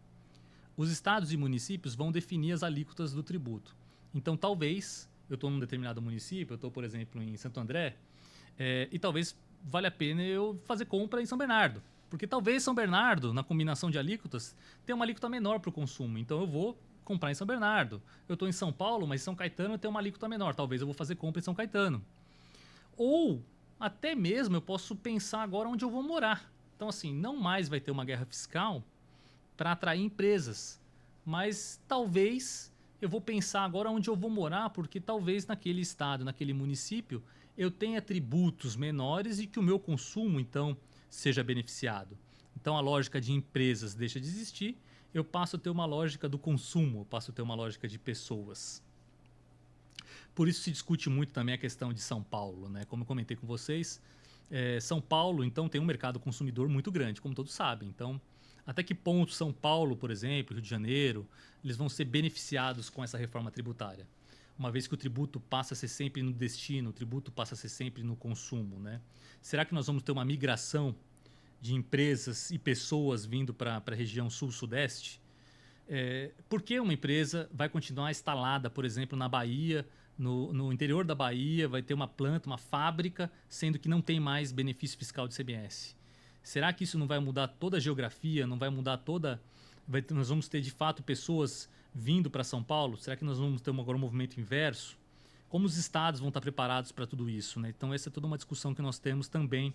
Os estados e municípios vão definir as alíquotas do tributo. Então, talvez, eu estou num determinado município, eu estou, por exemplo, em Santo André, e talvez valha a pena eu fazer compra em São Bernardo. Porque talvez São Bernardo, na combinação de alíquotas, tenha uma alíquota menor para o consumo. Então, eu vou comprar em São Bernardo. Eu estou em São Paulo, mas São Caetano tem uma alíquota menor. Talvez eu vou fazer compra em São Caetano. Ou, até mesmo, eu posso pensar agora onde eu vou morar. Então, assim, não mais vai ter uma guerra fiscal para atrair empresas. Mas, talvez, eu vou pensar agora onde eu vou morar, porque talvez naquele estado, naquele município, eu tenha tributos menores e que o meu consumo, então, seja beneficiado. Então, a lógica de empresas deixa de existir, eu passo a ter uma lógica do consumo, eu passo a ter uma lógica de pessoas. Por isso se discute muito também a questão de São Paulo. Né? Como eu comentei com vocês, São Paulo então tem um mercado consumidor muito grande, como todos sabem. Então, até que ponto São Paulo, por exemplo, Rio de Janeiro, eles vão ser beneficiados com essa reforma tributária? Uma vez que o tributo passa a ser sempre no destino, o tributo passa a ser sempre no consumo. Né? Será que nós vamos ter uma migração de empresas e pessoas vindo para a região sul-sudeste? Por que uma empresa vai continuar instalada, por exemplo, na Bahia, no interior da Bahia, vai ter uma planta, uma fábrica, sendo que não tem mais benefício fiscal de CMS? Será que isso não vai mudar toda a geografia, não vai mudar toda... nós vamos ter, de fato, pessoas vindo para São Paulo? Será que nós vamos ter agora um movimento inverso? Como os estados vão estar preparados para tudo isso? Né? Então, essa é toda uma discussão que nós temos também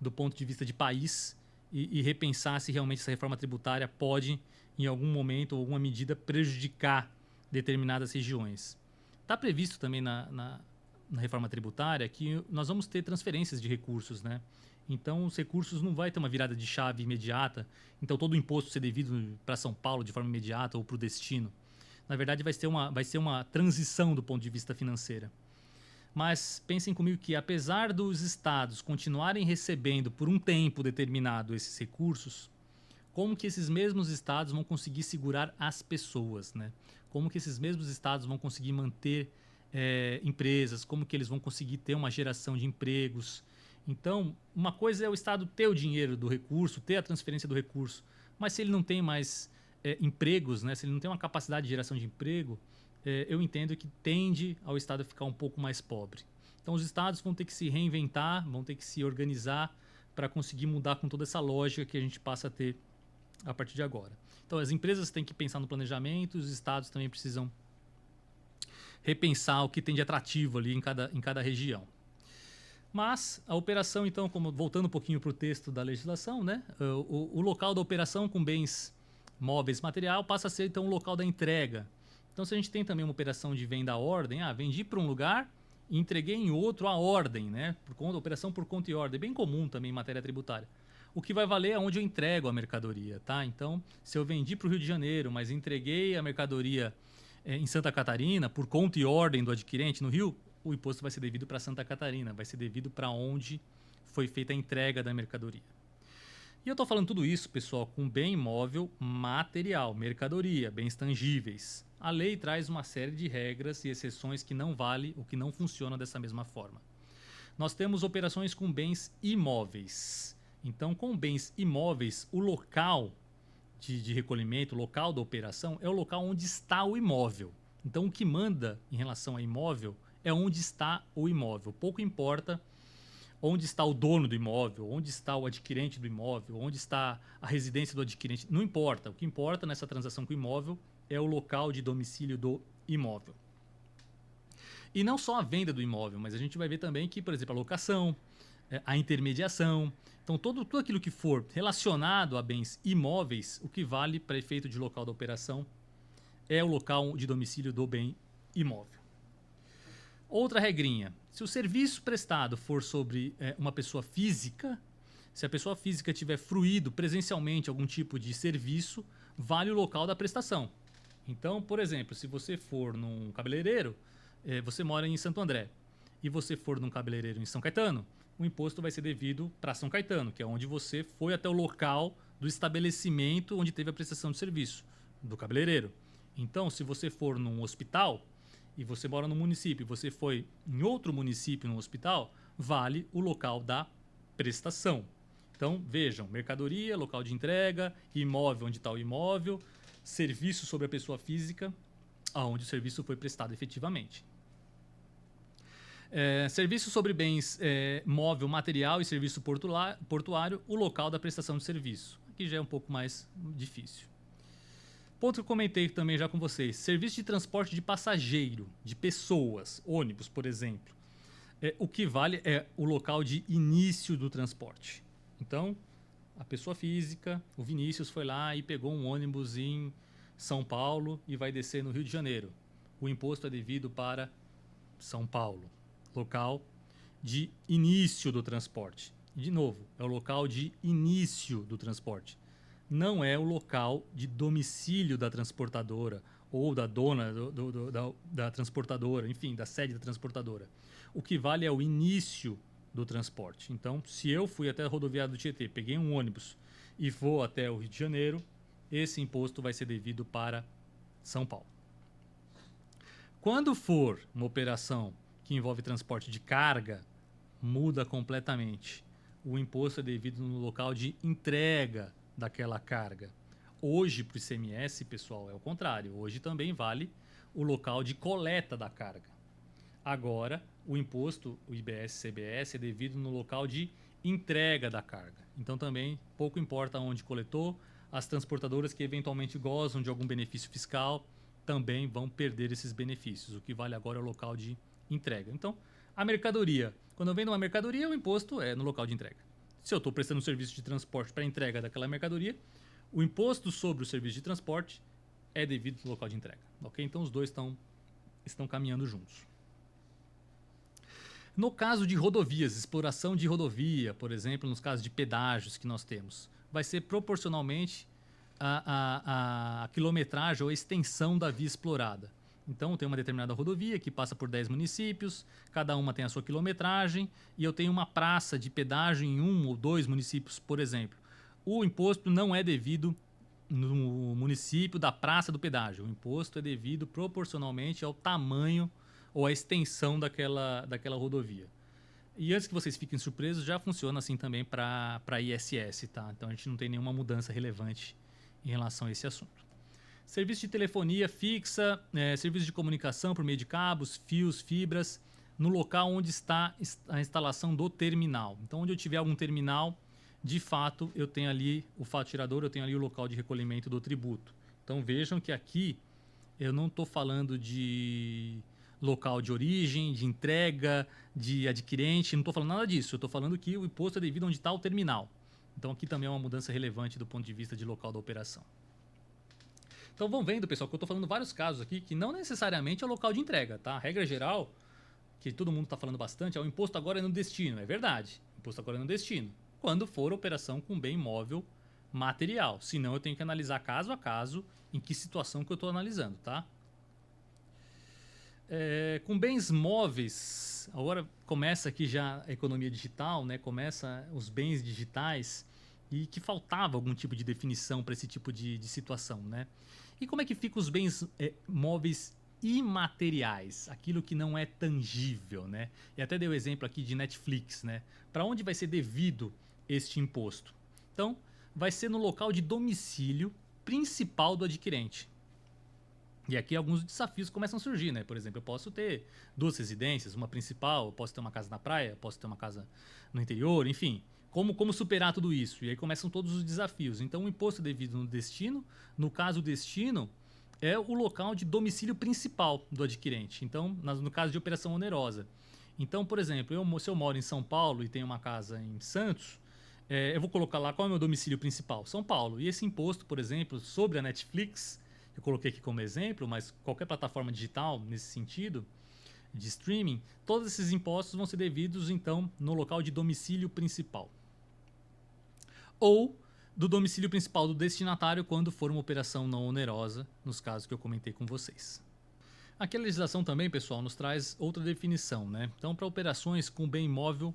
do ponto de vista de país e repensar se realmente essa reforma tributária pode, em algum momento ou alguma medida, prejudicar determinadas regiões. Está previsto também na reforma tributária que nós vamos ter transferências de recursos, né? Então, os recursos não vai ter uma virada de chave imediata, então todo o imposto ser devido para São Paulo de forma imediata ou para o destino. Na verdade, vai ser uma transição do ponto de vista financeiro. Mas pensem comigo que, apesar dos estados continuarem recebendo por um tempo determinado esses recursos, como que esses mesmos estados vão conseguir segurar as pessoas, né? Como que esses mesmos estados vão conseguir manter empresas, como que eles vão conseguir ter uma geração de empregos. Então, uma coisa é o estado ter o dinheiro do recurso, ter a transferência do recurso, mas se ele não tem mais empregos, né? Se ele não tem uma capacidade de geração de emprego, eu entendo que tende ao estado a ficar um pouco mais pobre. Então, os estados vão ter que se reinventar, vão ter que se organizar para conseguir mudar com toda essa lógica que a gente passa a ter a partir de agora. Então, as empresas têm que pensar no planejamento, os estados também precisam repensar o que tem de atrativo ali em cada região. Mas a operação, então, voltando um pouquinho para o texto da legislação, né, o local da operação com bens móveis material passa a ser, então, o local da entrega. Então, se a gente tem também uma operação de venda à ordem, vendi para um lugar e entreguei em outro à ordem, né, operação por conta e ordem, bem comum também em matéria tributária. O que vai valer é onde eu entrego a mercadoria, tá? Então, se eu vendi para o Rio de Janeiro, mas entreguei a mercadoria em Santa Catarina, por conta e ordem do adquirente no Rio, o imposto vai ser devido para Santa Catarina, vai ser devido para onde foi feita a entrega da mercadoria. E eu estou falando tudo isso, pessoal, com bem imóvel material, mercadoria, bens tangíveis. A lei traz uma série de regras e exceções que não vale ou que não funciona dessa mesma forma. Nós temos operações com bens imóveis. Então, com bens imóveis, o local de recolhimento, o local da operação, é o local onde está o imóvel. Então, o que manda em relação a imóvel é onde está o imóvel. Pouco importa onde está o dono do imóvel, onde está o adquirente do imóvel, onde está a residência do adquirente. Não importa. O que importa nessa transação com o imóvel é o local de domicílio do imóvel. E não só a venda do imóvel, mas a gente vai ver também que, por exemplo, a locação, a intermediação. Então, tudo aquilo que for relacionado a bens imóveis, o que vale para efeito de local da operação é o local de domicílio do bem imóvel. Outra regrinha, se o serviço prestado for sobre uma pessoa física, se a pessoa física tiver fruído presencialmente algum tipo de serviço, vale o local da prestação. Então, por exemplo, se você for num cabeleireiro, você mora em Santo André, e você for num cabeleireiro em São Caetano, o imposto vai ser devido para São Caetano, que é onde você foi até o local do estabelecimento onde teve a prestação de serviço, do cabeleireiro. Então, se você for num hospital, e você mora no município, e você foi em outro município no hospital, vale o local da prestação. Então, vejam, mercadoria, local de entrega, imóvel, onde está o imóvel, serviço sobre a pessoa física, aonde o serviço foi prestado efetivamente. Serviço sobre bens móvel, material e serviço portuário, o local da prestação de serviço. Aqui já é um pouco mais difícil. Ponto que eu comentei também já com vocês. Serviço de transporte de passageiro, de pessoas, ônibus, por exemplo. O que vale é o local de início do transporte. Então, a pessoa física, o Vinícius, foi lá e pegou um ônibus em São Paulo e vai descer no Rio de Janeiro. O imposto é devido para São Paulo. Local de início do transporte. De novo, é o local de início do transporte. Não é o local de domicílio da transportadora ou da dona da transportadora, enfim, da sede da transportadora. O que vale é o início do transporte. Então, se eu fui até a rodoviária do Tietê, peguei um ônibus e vou até o Rio de Janeiro, esse imposto vai ser devido para São Paulo. Quando for uma operação que envolve transporte de carga, muda completamente. O imposto é devido no local de entrega daquela carga. Hoje, para o ICMS, pessoal, é o contrário. Hoje também vale o local de coleta da carga. Agora, o imposto, o IBS-CBS, é devido no local de entrega da carga. Então, também, pouco importa onde coletou, as transportadoras que eventualmente gozam de algum benefício fiscal também vão perder esses benefícios. O que vale agora é o local de entrega. Então, a mercadoria. Quando eu vendo uma mercadoria, o imposto é no local de entrega. Se eu estou prestando um serviço de transporte para entrega daquela mercadoria, o imposto sobre o serviço de transporte é devido no local de entrega. Ok? Então, os dois estão caminhando juntos. No caso de rodovias, exploração de rodovia, por exemplo, nos casos de pedágios que nós temos, vai ser proporcionalmente a quilometragem ou a extensão da via explorada. Então, tem uma determinada rodovia que passa por 10 municípios, cada uma tem a sua quilometragem, e eu tenho uma praça de pedágio em 1 ou 2 municípios, por exemplo. O imposto não é devido no município da praça do pedágio. O imposto é devido proporcionalmente ao tamanho ou à extensão daquela rodovia. E antes que vocês fiquem surpresos, já funciona assim também para ISS, tá? Então, a gente não tem nenhuma mudança relevante em relação a esse assunto. Serviço de telefonia fixa, serviço de comunicação por meio de cabos, fios, fibras, no local onde está a instalação do terminal. Então, onde eu tiver algum terminal, de fato, eu tenho ali o fato tirador, eu tenho ali o local de recolhimento do tributo. Então, vejam que aqui eu não estou falando de local de origem, de entrega, de adquirente, não estou falando nada disso. Eu estou falando que o imposto é devido onde está o terminal. Então, aqui também é uma mudança relevante do ponto de vista de local da operação. Então vão vendo, pessoal, que eu estou falando vários casos aqui que não necessariamente é o local de entrega, tá? A regra geral, que todo mundo está falando bastante, é o imposto agora é no destino. É verdade, o imposto agora é no destino. Quando for operação com bem móvel material. Senão eu tenho que analisar caso a caso em que situação que eu estou analisando, tá? Com bens móveis, agora começa aqui já a economia digital, né? Começa os bens digitais. e que faltava algum tipo de definição para esse tipo de situação, né? E como é que ficam os bens móveis imateriais, aquilo que não é tangível, né? E até dei o exemplo aqui de Netflix, né? Para onde vai ser devido este imposto? Então, vai ser no local de domicílio principal do adquirente. E aqui alguns desafios começam a surgir, né? Por exemplo, eu posso ter duas residências, uma principal, eu posso ter uma casa na praia, posso ter uma casa no interior, enfim. Como superar tudo isso? E aí começam todos os desafios. Então, o imposto é devido no destino. No caso, o destino é o local de domicílio principal do adquirente. Então, no caso de operação onerosa. Então, por exemplo, se eu moro em São Paulo e tenho uma casa em Santos, eu vou colocar lá qual é o meu domicílio principal, São Paulo. E esse imposto, por exemplo, sobre a Netflix, eu coloquei aqui como exemplo, mas qualquer plataforma digital nesse sentido, de streaming, todos esses impostos vão ser devidos, então, no local de domicílio principal. Ou do domicílio principal do destinatário quando for uma operação não onerosa, nos casos que eu comentei com vocês. Aqui a legislação também, pessoal, nos traz outra definição, né? Então, para operações com bem imóvel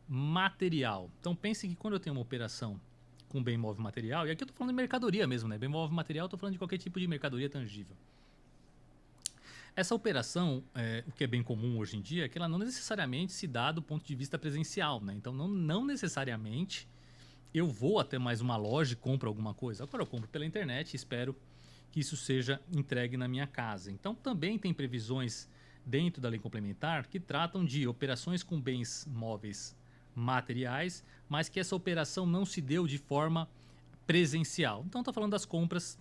material. Então, pense que quando eu tenho uma operação com bem imóvel material, e aqui eu estou falando de mercadoria mesmo, né? Bem imóvel material, estou falando de qualquer tipo de mercadoria tangível. Essa operação, o que é bem comum hoje em dia, é que ela não necessariamente se dá do ponto de vista presencial, né? Então, não necessariamente eu vou até mais uma loja e compro alguma coisa. Agora eu compro pela internet e espero que isso seja entregue na minha casa. Então, também tem previsões dentro da lei complementar que tratam de operações com bens móveis materiais, mas que essa operação não se deu de forma presencial. Então, estou falando das compras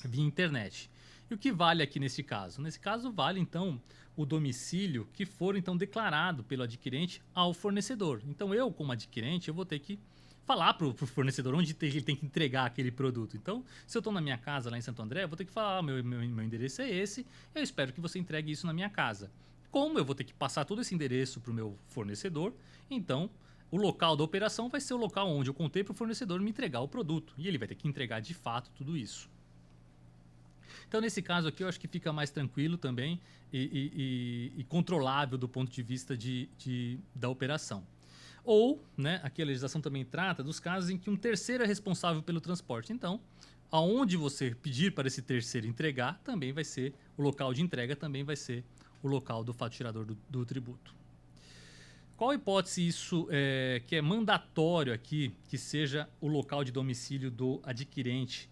via internet. E o que vale aqui nesse caso? Nesse caso, vale, então, o domicílio que for, então, declarado pelo adquirente ao fornecedor. Então, eu, como adquirente, eu vou ter que falar para o fornecedor onde ele tem que entregar aquele produto. Então, se eu estou na minha casa lá em Santo André, eu vou ter que falar, meu endereço é esse, eu espero que você entregue isso na minha casa. Como eu vou ter que passar todo esse endereço para o meu fornecedor, então o local da operação vai ser o local onde eu contei para o fornecedor me entregar o produto. E ele vai ter que entregar de fato tudo isso. Então, nesse caso aqui, eu acho que fica mais tranquilo também e controlável do ponto de vista da operação. Ou, né, aqui a legislação também trata dos casos em que um terceiro é responsável pelo transporte. Então, aonde você pedir para esse terceiro entregar, também vai ser, o local de entrega também vai ser o local do fato tirador do tributo. Qual hipótese isso que é mandatório aqui que seja o local de domicílio do adquirente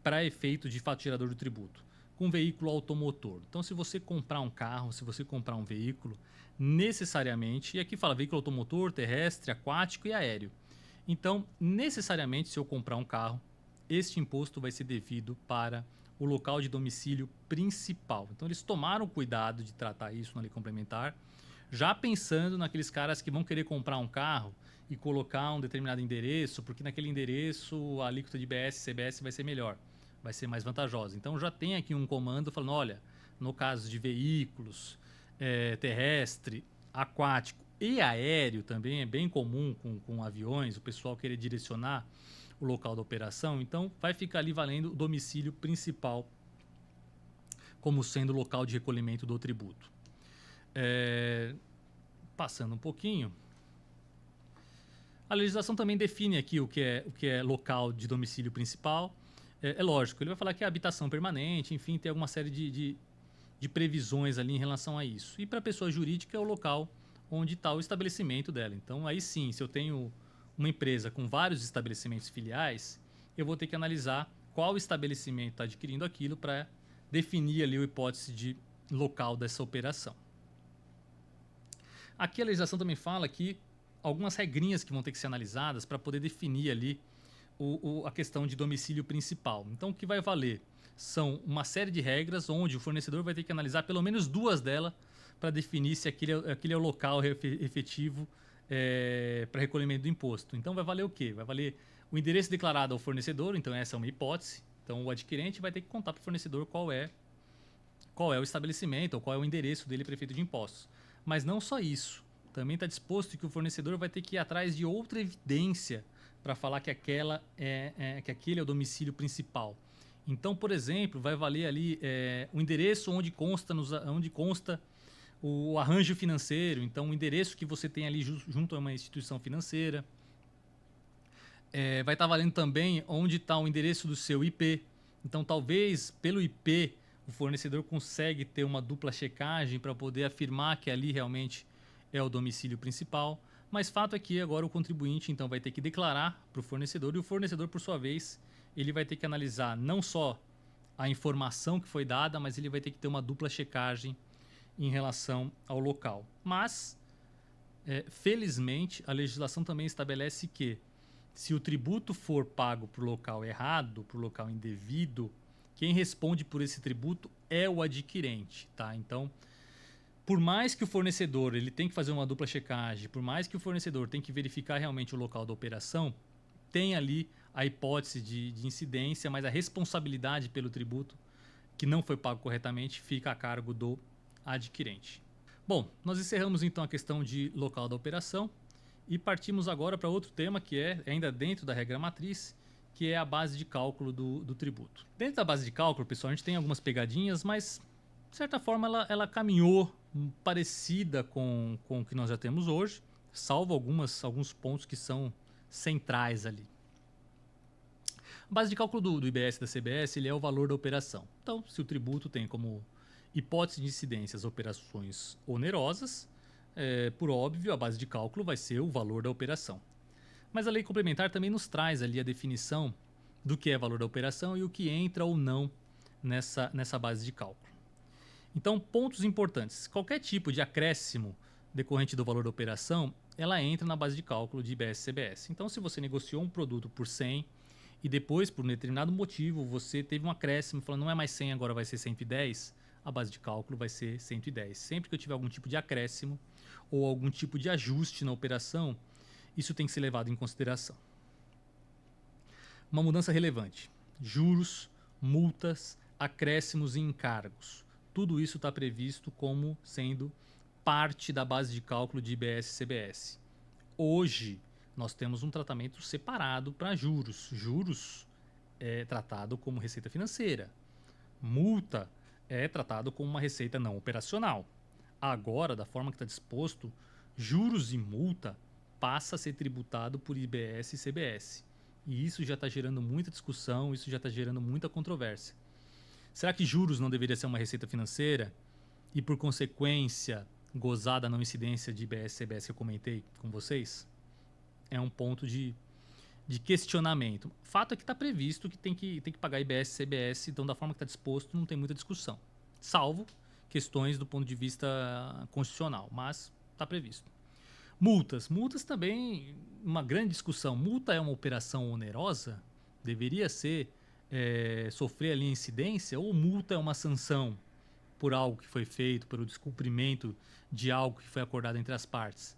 para efeito de fato tirador do tributo? Com veículo automotor. Então, se você comprar um carro, se você comprar um veículo, necessariamente, e aqui fala veículo automotor, terrestre, aquático e aéreo. Então, necessariamente, se eu comprar um carro, este imposto vai ser devido para o local de domicílio principal. Então, eles tomaram cuidado de tratar isso na lei complementar, já pensando naqueles caras que vão querer comprar um carro e colocar um determinado endereço, porque naquele endereço a alíquota de IBS e CBS vai ser melhor, vai ser mais vantajosa. Então, já tem aqui um comando falando, olha, no caso de veículos, terrestre, aquático e aéreo também é bem comum com aviões, o pessoal querer direcionar o local da operação, então vai ficar ali valendo o domicílio principal como sendo o local de recolhimento do tributo. Passando um pouquinho, a legislação também define aqui o que é local de domicílio principal. É lógico, ele vai falar que é habitação permanente, enfim, tem alguma série de previsões ali em relação a isso. E para a pessoa jurídica é o local onde está o estabelecimento dela. Então, aí sim, se eu tenho uma empresa com vários estabelecimentos filiais, eu vou ter que analisar qual estabelecimento está adquirindo aquilo para definir ali a hipótese de local dessa operação. Aqui a legislação também fala que algumas regrinhas que vão ter que ser analisadas para poder definir ali a questão de domicílio principal. Então, o que vai valer são uma série de regras onde o fornecedor vai ter que analisar pelo menos duas delas para definir se aquele é o local efetivo para recolhimento do imposto. Então, vai valer o quê? Vai valer o endereço declarado ao fornecedor, então essa é uma hipótese. Então, o adquirente vai ter que contar para o fornecedor qual é o estabelecimento ou qual é o endereço dele para efeito de impostos. Mas não só isso. Também está disposto que o fornecedor vai ter que ir atrás de outra evidência para falar que aquele é o domicílio principal. Então, por exemplo, vai valer ali o endereço onde consta o arranjo financeiro. Então, o endereço que você tem ali junto a uma instituição financeira. vai estar valendo também onde está o endereço do seu IP. Então, talvez pelo IP o fornecedor consegue ter uma dupla checagem para poder afirmar que ali realmente é o domicílio principal. Mas fato é que agora o contribuinte então vai ter que declarar para o fornecedor, e o fornecedor, por sua vez, ele vai ter que analisar não só a informação que foi dada, mas ele vai ter que ter uma dupla checagem em relação ao local. Mas, felizmente, a legislação também estabelece que se o tributo for pago para o local errado, para o local indevido, quem responde por esse tributo é o adquirente, tá? Então, por mais que o fornecedor ele tem que fazer uma dupla checagem, por mais que o fornecedor tem que verificar realmente o local da operação, tem ali a hipótese de incidência, mas a responsabilidade pelo tributo que não foi pago corretamente fica a cargo do adquirente. Bom, nós encerramos então a questão de local da operação e partimos agora para outro tema que é ainda dentro da regra matriz, que é a base de cálculo do tributo. Dentro da base de cálculo, pessoal, a gente tem algumas pegadinhas, mas de certa forma ela caminhou parecida com o que nós já temos hoje, salvo alguns pontos que são centrais ali. A base de cálculo do IBS e da CBS ele é o valor da operação. Então, se o tributo tem como hipótese de incidência as operações onerosas, por óbvio, a base de cálculo vai ser o valor da operação. Mas a lei complementar também nos traz ali a definição do que é valor da operação e o que entra ou não nessa base de cálculo. Então, pontos importantes. Qualquer tipo de acréscimo decorrente do valor da operação, ela entra na base de cálculo de IBS e CBS. Então, se você negociou um produto por 100 e depois, por um determinado motivo, você teve um acréscimo, falando não é mais 100, agora vai ser 110, a base de cálculo vai ser 110. Sempre que eu tiver algum tipo de acréscimo ou algum tipo de ajuste na operação, isso tem que ser levado em consideração. Uma mudança relevante. Juros, multas, acréscimos e encargos. Tudo isso está previsto como sendo parte da base de cálculo de IBS e CBS. Hoje, nós temos um tratamento separado para juros. Juros é tratado como receita financeira. Multa é tratado como uma receita não operacional. Agora, da forma que está disposto, juros e multa passa a ser tributado por IBS e CBS. E isso já está gerando muita discussão, isso já está gerando muita controvérsia. Será que juros não deveria ser uma receita financeira e, por consequência, gozar da não incidência de IBS e CBS que eu comentei com vocês? É um ponto de questionamento. Fato é que está previsto que tem que pagar IBS e CBS, então da forma que está disposto não tem muita discussão. Salvo questões do ponto de vista constitucional, mas está previsto. Multas. Multas também, uma grande discussão. Multa é uma operação onerosa? Deveria ser sofrer ali incidência? Ou multa é uma sanção por algo que foi feito, pelo descumprimento de algo que foi acordado entre as partes?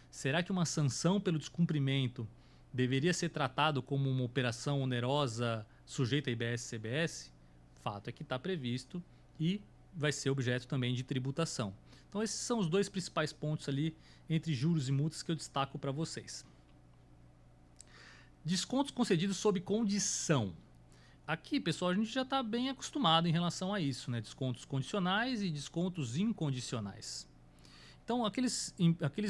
Será que uma sanção pelo descumprimento deveria ser tratado como uma operação onerosa sujeita a IBS e CBS? Fato é que está previsto e vai ser objeto também de tributação. Então esses são os dois principais pontos ali entre juros e multas que eu destaco para vocês. Descontos concedidos sob condição. Aqui, pessoal, a gente já está bem acostumado em relação a isso, né? Descontos condicionais e descontos incondicionais. Então, aqueles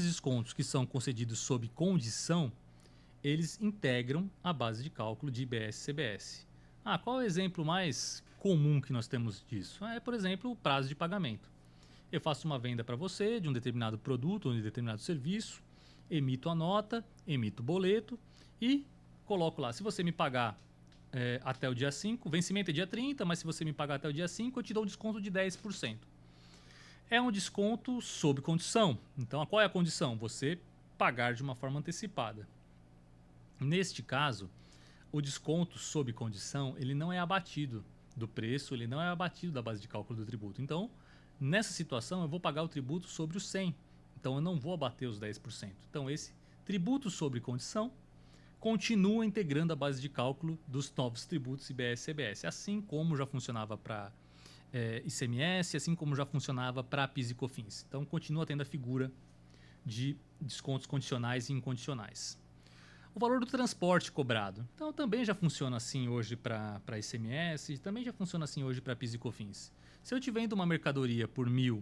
descontos que são concedidos sob condição, eles integram a base de cálculo de IBS e CBS. Qual é o exemplo mais comum que nós temos disso? Por exemplo, o prazo de pagamento. Eu faço uma venda para você de um determinado produto ou de um determinado serviço, emito a nota, emito o boleto e coloco lá. Se você me pagar até o dia 5, vencimento é dia 30, mas se você me pagar até o dia 5, eu te dou um desconto de 10%. É um desconto sob condição. Então, qual é a condição? Você pagar de uma forma antecipada. Neste caso, o desconto sob condição, ele não é abatido do preço, ele não é abatido da base de cálculo do tributo. Então, nessa situação, eu vou pagar o tributo sobre os 100. Então, eu não vou abater os 10%. Então, esse tributo sobre condição continua integrando a base de cálculo dos novos tributos IBS e CBS, assim como já funcionava para ICMS, assim como já funcionava para PIS e COFINS. Então, continua tendo a figura de descontos condicionais e incondicionais. O valor do transporte cobrado. Então, também já funciona assim hoje para ICMS, também já funciona assim hoje para PIS e COFINS. Se eu te vendo uma mercadoria por 1.000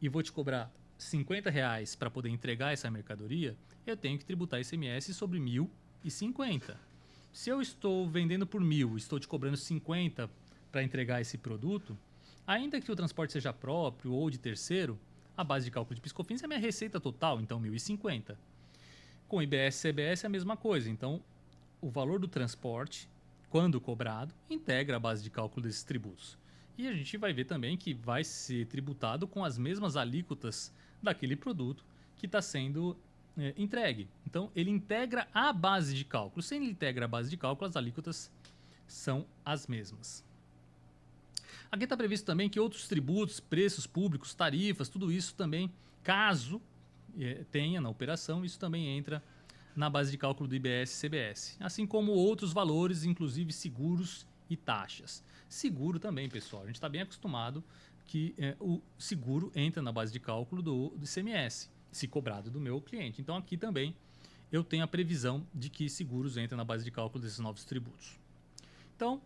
e vou te cobrar R$50 para poder entregar essa mercadoria, eu tenho que tributar ICMS sobre 1.000 1.050. Se eu estou vendendo por 1.000, estou te cobrando 50 para entregar esse produto, ainda que o transporte seja próprio ou de terceiro, a base de cálculo de PIS/COFINS é a minha receita total, então 1.050. Com IBS e CBS é a mesma coisa. Então, o valor do transporte, quando cobrado, integra a base de cálculo desses tributos. E a gente vai ver também que vai ser tributado com as mesmas alíquotas daquele produto que está sendo entregue. Então, ele integra a base de cálculo. Se ele integra a base de cálculo, as alíquotas são as mesmas. Aqui está previsto também que outros tributos, preços públicos, tarifas, tudo isso também, caso tenha na operação, isso também entra na base de cálculo do IBS e CBS. Assim como outros valores, inclusive seguros e taxas. Seguro também, pessoal. A gente está bem acostumado que o seguro entra na base de cálculo do ICMS, se cobrado do meu cliente. Então, aqui também eu tenho a previsão de que seguros entram na base de cálculo desses novos tributos. Então,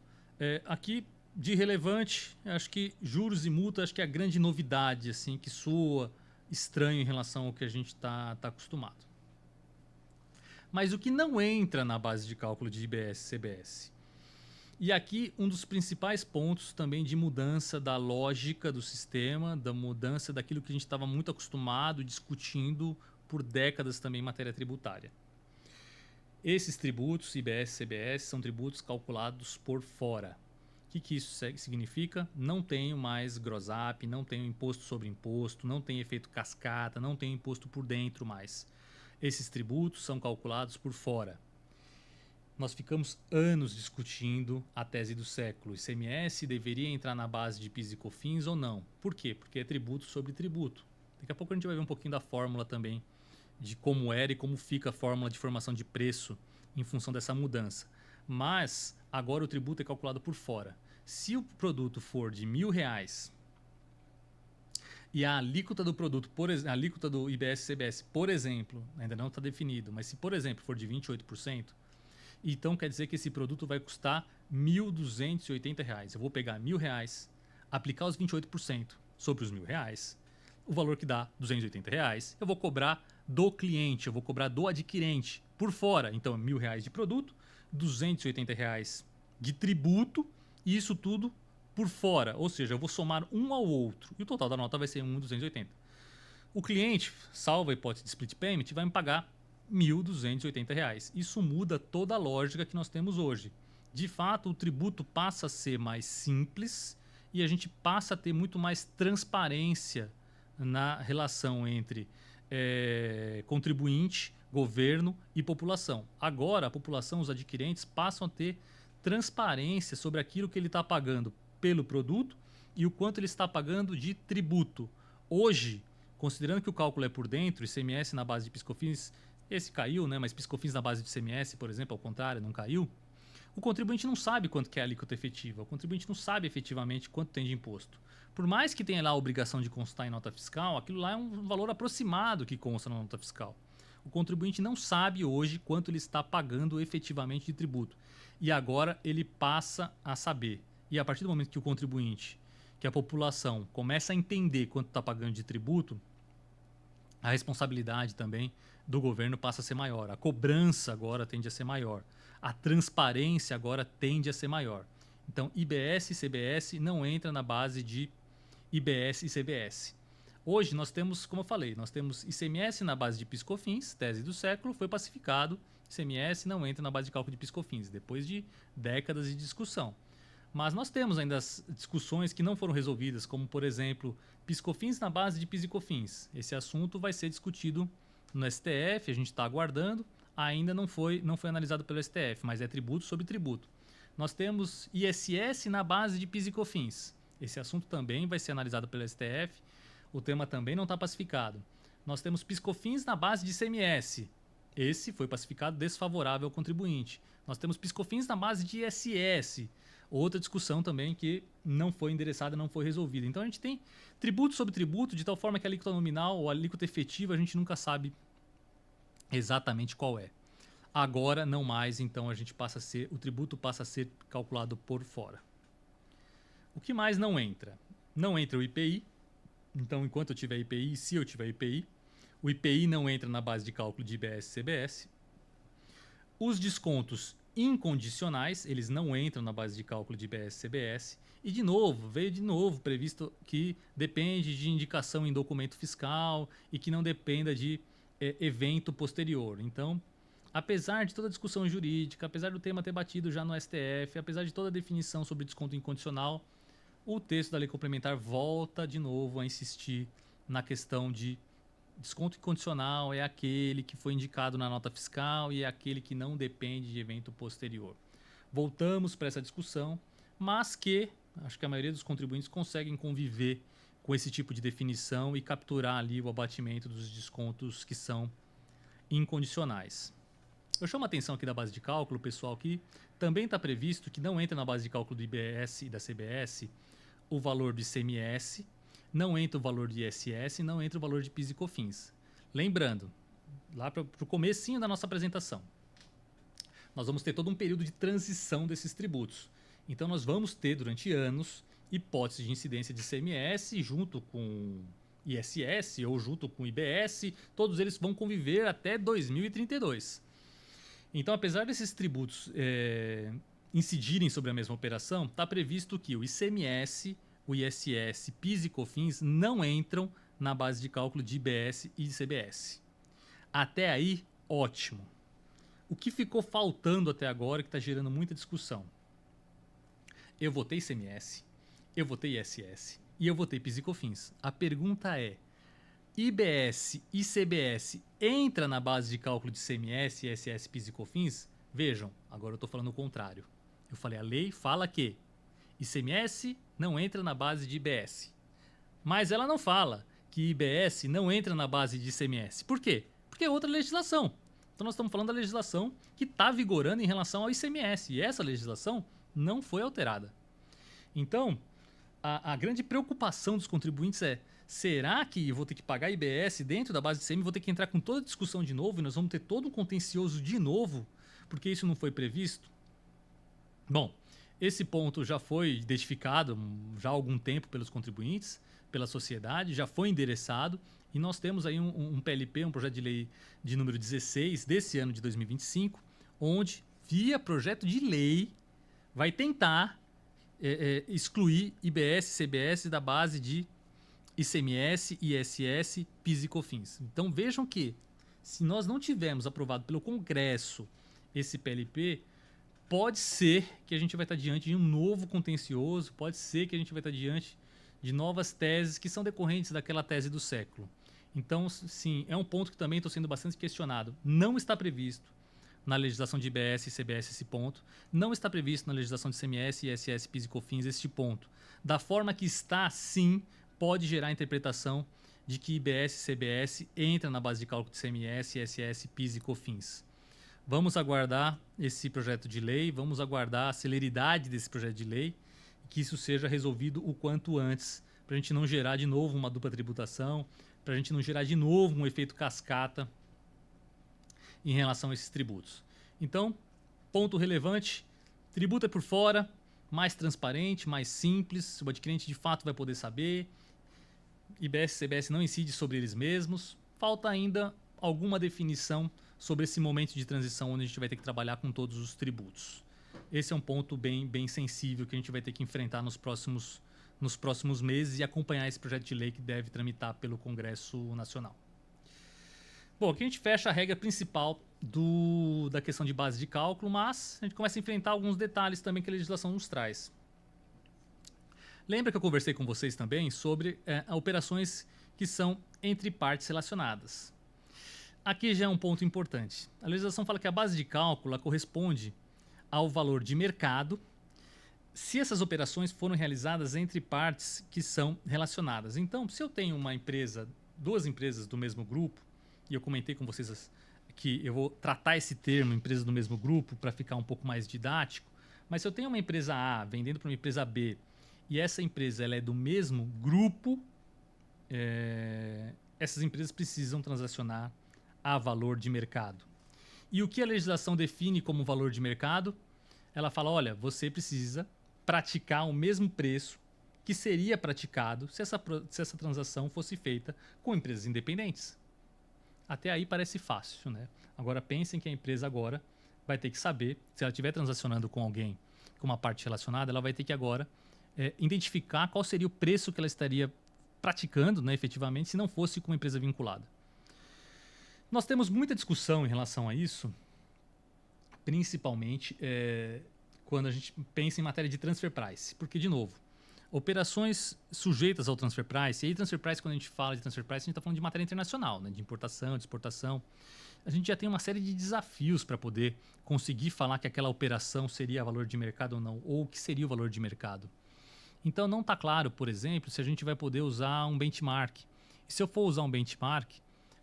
aqui de relevante, acho que juros e multa, acho que é a grande novidade, assim, que soa estranho em relação ao que a gente está acostumado. Mas o que não entra na base de cálculo de IBS e CBS? E aqui um dos principais pontos também de mudança da lógica do sistema, da mudança daquilo que a gente estava muito acostumado, discutindo por décadas também em matéria tributária. Esses tributos, IBS e CBS, são tributos calculados por fora. O que isso significa? Não tenho mais gross-up, não tenho imposto sobre imposto, não tem efeito cascata, não tem imposto por dentro mais. Esses tributos são calculados por fora. Nós ficamos anos discutindo a tese do século. O ICMS deveria entrar na base de PIS e COFINS ou não? Por quê? Porque é tributo sobre tributo. Daqui a pouco a gente vai ver um pouquinho da fórmula também, de como era e como fica a fórmula de formação de preço em função dessa mudança. Mas agora o tributo é calculado por fora. Se o produto for de R$1.000 e a alíquota do produto, a alíquota do IBS e CBS, por exemplo, ainda não está definido, mas se, por exemplo, for de 28%, então quer dizer que esse produto vai custar R$1.280. Eu vou pegar R$1.000, aplicar os 28% sobre os R$1.000, o valor que dá R$280, eu vou cobrar do cliente, eu vou cobrar do adquirente por fora. Então, R$1.000 de produto, R$280 de tributo, e isso tudo por fora. Ou seja, eu vou somar um ao outro. E o total da nota vai ser 1.280. O cliente, salvo a hipótese de split payment, vai me pagar R$1.280. Isso muda toda a lógica que nós temos hoje. De fato, o tributo passa a ser mais simples e a gente passa a ter muito mais transparência na relação entre contribuinte, governo e população. Agora, a população, os adquirentes, passam a ter transparência sobre aquilo que ele está pagando pelo produto e o quanto ele está pagando de tributo. Hoje, considerando que o cálculo é por dentro, ICMS na base de PIS/COFINS, esse caiu, né? Mas PIS/COFINS na base de ICMS, por exemplo, ao contrário, não caiu. O contribuinte não sabe quanto que é a alíquota efetiva. O contribuinte não sabe efetivamente quanto tem de imposto. Por mais que tenha lá a obrigação de constar em nota fiscal, aquilo lá é um valor aproximado que consta na nota fiscal. O contribuinte não sabe hoje quanto ele está pagando efetivamente de tributo. E agora ele passa a saber. E a partir do momento que o contribuinte, que a população começa a entender quanto está pagando de tributo, a responsabilidade também do governo passa a ser maior. A cobrança agora tende a ser maior. A transparência agora tende a ser maior. Então, IBS e CBS não entra na base de IBS e CBS. Hoje nós temos, como eu falei, nós temos ICMS na base de PIS/COFINS, tese do século, foi pacificado. ICMS não entra na base de cálculo de PIS/COFINS, depois de décadas de discussão. Mas nós temos ainda as discussões que não foram resolvidas, como, por exemplo, PIS/COFINS na base de PIS e COFINS. Esse assunto vai ser discutido no STF, a gente está aguardando. Ainda não foi analisado pelo STF, mas é tributo sobre tributo. Nós temos ISS na base de PIS e COFINS. Esse assunto também vai ser analisado pelo STF. O tema também não está pacificado. Nós temos PIS/COFINS na base de ICMS. Esse foi pacificado desfavorável ao contribuinte. Nós temos PIS/COFINS na base de ISS. Outra discussão também que não foi endereçada, não foi resolvida. Então a gente tem tributo sobre tributo, de tal forma que a alíquota nominal ou a alíquota efetiva a gente nunca sabe exatamente qual é. Agora não mais, então o tributo passa a ser calculado por fora. O que mais não entra? Não entra o IPI. Então, enquanto eu tiver IPI, se eu tiver IPI, o IPI não entra na base de cálculo de IBS e CBS. Os descontos incondicionais, eles não entram na base de cálculo de IBS e CBS. E, veio de novo previsto que depende de indicação em documento fiscal e que não dependa de evento posterior. Então, apesar de toda a discussão jurídica, apesar do tema ter batido já no STF, apesar de toda a definição sobre desconto incondicional, o texto da lei complementar volta de novo a insistir na questão de desconto incondicional é aquele que foi indicado na nota fiscal e é aquele que não depende de evento posterior. Voltamos para essa discussão, mas que acho que a maioria dos contribuintes conseguem conviver com esse tipo de definição e capturar ali o abatimento dos descontos que são incondicionais. Eu chamo a atenção aqui da base de cálculo, pessoal, que também está previsto que não entra na base de cálculo do IBS e da CBS o valor do ICMS, não entra o valor de ISS e não entra o valor de PIS e COFINS. Lembrando, lá para o comecinho da nossa apresentação, nós vamos ter todo um período de transição desses tributos. Então, nós vamos ter, durante anos, hipóteses de incidência de ICMS junto com ISS ou junto com IBS. Todos eles vão conviver até 2032. Então, apesar desses tributos incidirem sobre a mesma operação, está previsto que o ICMS, o ISS, PIS e COFINS não entram na base de cálculo de IBS e de CBS. Até aí, ótimo. O que ficou faltando até agora que está gerando muita discussão? Eu votei ICMS, eu votei ISS e eu votei PIS e COFINS. A pergunta é, IBS e CBS entra na base de cálculo de ICMS, ISS, PIS e COFINS? Vejam, agora eu estou falando o contrário. Eu falei, a lei fala que ICMS não entra na base de IBS. Mas ela não fala que IBS não entra na base de ICMS. Por quê? Porque é outra legislação. Então nós estamos falando da legislação que está vigorando em relação ao ICMS. E essa legislação não foi alterada. Então, a grande preocupação dos contribuintes é, será que eu vou ter que pagar IBS dentro da base de ICMS, vou ter que entrar com toda a discussão de novo e nós vamos ter todo um contencioso de novo, porque isso não foi previsto? Bom, esse ponto já foi identificado já há algum tempo pelos contribuintes, pela sociedade, já foi endereçado e nós temos aí um PLP, um projeto de lei de número 16 desse ano de 2025, onde, via projeto de lei, vai tentar excluir IBS e CBS da base de ICMS, ISS, PIS e COFINS. Então vejam que, se nós não tivermos aprovado pelo Congresso esse PLP, pode ser que a gente vai estar diante de um novo contencioso, pode ser que a gente vai estar diante de novas teses que são decorrentes daquela tese do século. Então, sim, é um ponto que também estou sendo bastante questionado. Não está previsto na legislação de IBS e CBS esse ponto. Não está previsto na legislação de ICMS, ISS, PIS e COFINS este ponto. Da forma que está, sim, pode gerar a interpretação de que IBS e CBS entra na base de cálculo de ICMS, ISS, PIS e COFINS. Vamos aguardar esse projeto de lei, vamos aguardar a celeridade desse projeto de lei e que isso seja resolvido o quanto antes, para a gente não gerar de novo uma dupla tributação, para a gente não gerar de novo um efeito cascata em relação a esses tributos. Então, ponto relevante, tributa por fora, mais transparente, mais simples, o adquirente de fato vai poder saber, IBS e CBS não incide sobre eles mesmos, falta ainda alguma definição sobre esse momento de transição onde a gente vai ter que trabalhar com todos os tributos. Esse é um ponto bem sensível que a gente vai ter que enfrentar nos próximos meses e acompanhar esse projeto de lei que deve tramitar pelo Congresso Nacional. Bom, aqui a gente fecha a regra principal da questão de base de cálculo, mas a gente começa a enfrentar alguns detalhes também que a legislação nos traz. Lembra que eu conversei com vocês também sobre operações que são entre partes relacionadas. Aqui já é um ponto importante. A legislação fala que a base de cálculo corresponde ao valor de mercado se essas operações foram realizadas entre partes que são relacionadas. Então, se eu tenho uma empresa, duas empresas do mesmo grupo, e eu comentei com vocês que eu vou tratar esse termo, empresas do mesmo grupo, para ficar um pouco mais didático, mas se eu tenho uma empresa A vendendo para uma empresa B e essa empresa ela é do mesmo grupo, essas empresas precisam transacionar a valor de mercado. E o que a legislação define como valor de mercado? Ela fala, olha, você precisa praticar o mesmo preço que seria praticado se essa transação fosse feita com empresas independentes. Até aí parece fácil, né? Agora pensem que a empresa agora vai ter que saber, se ela estiver transacionando com alguém com uma parte relacionada, ela vai ter que agora identificar qual seria o preço que ela estaria praticando, né, efetivamente, se não fosse com uma empresa vinculada. Nós temos muita discussão em relação a isso, principalmente quando a gente pensa em matéria de transfer price. Porque, de novo, operações sujeitas ao transfer price, e aí transfer price, quando a gente fala de transfer price, a gente está falando de matéria internacional, né, de importação, de exportação. A gente já tem uma série de desafios para poder conseguir falar que aquela operação seria valor de mercado ou não, ou o que seria o valor de mercado. Então, não está claro, por exemplo, se a gente vai poder usar um benchmark. E se eu for usar um benchmark,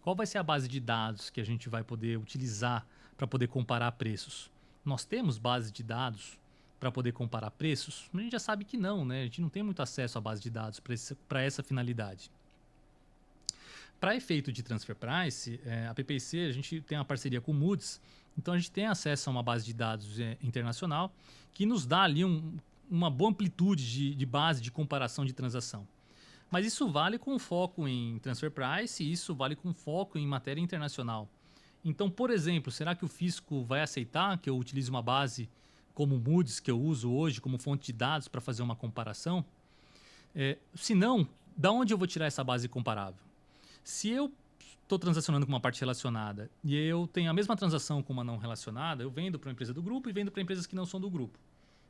qual vai ser a base de dados que a gente vai poder utilizar para poder comparar preços? Nós temos base de dados para poder comparar preços? A gente já sabe que não, né? A gente não tem muito acesso à base de dados para essa finalidade. Para efeito de transfer price, a PPIC, a gente tem uma parceria com o Moody's, então a gente tem acesso a uma base de dados internacional que nos dá ali uma boa amplitude de base de comparação de transação. Mas isso vale com foco em transfer price e isso vale com foco em matéria internacional. Então, por exemplo, será que o fisco vai aceitar que eu utilize uma base como o Moody's, que eu uso hoje como fonte de dados para fazer uma comparação? Se não, da onde eu vou tirar essa base comparável? Se eu estou transacionando com uma parte relacionada e eu tenho a mesma transação com uma não relacionada, eu vendo para uma empresa do grupo e vendo para empresas que não são do grupo.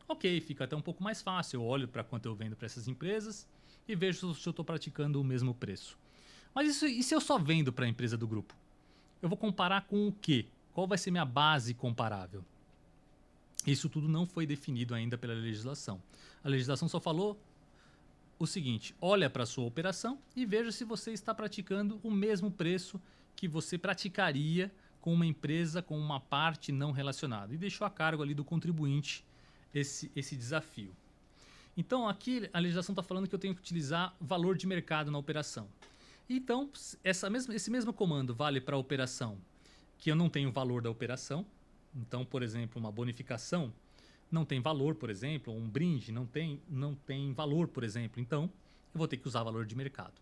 Ok, fica até um pouco mais fácil. Eu olho para quanto eu vendo para essas empresas e vejo se eu estou praticando o mesmo preço. Mas e se eu só vendo para a empresa do grupo? Eu vou comparar com o quê? Qual vai ser minha base comparável? Isso tudo não foi definido ainda pela legislação. A legislação só falou o seguinte: olha para a sua operação e veja se você está praticando o mesmo preço que você praticaria com uma empresa com uma parte não relacionada. E deixou a cargo ali do contribuinte esse desafio. Então, aqui a legislação está falando que eu tenho que utilizar valor de mercado na operação. Então, esse mesmo comando vale para a operação que eu não tenho valor da operação. Então, por exemplo, uma bonificação não tem valor, por exemplo, ou um brinde não tem valor, por exemplo. Então, eu vou ter que usar valor de mercado.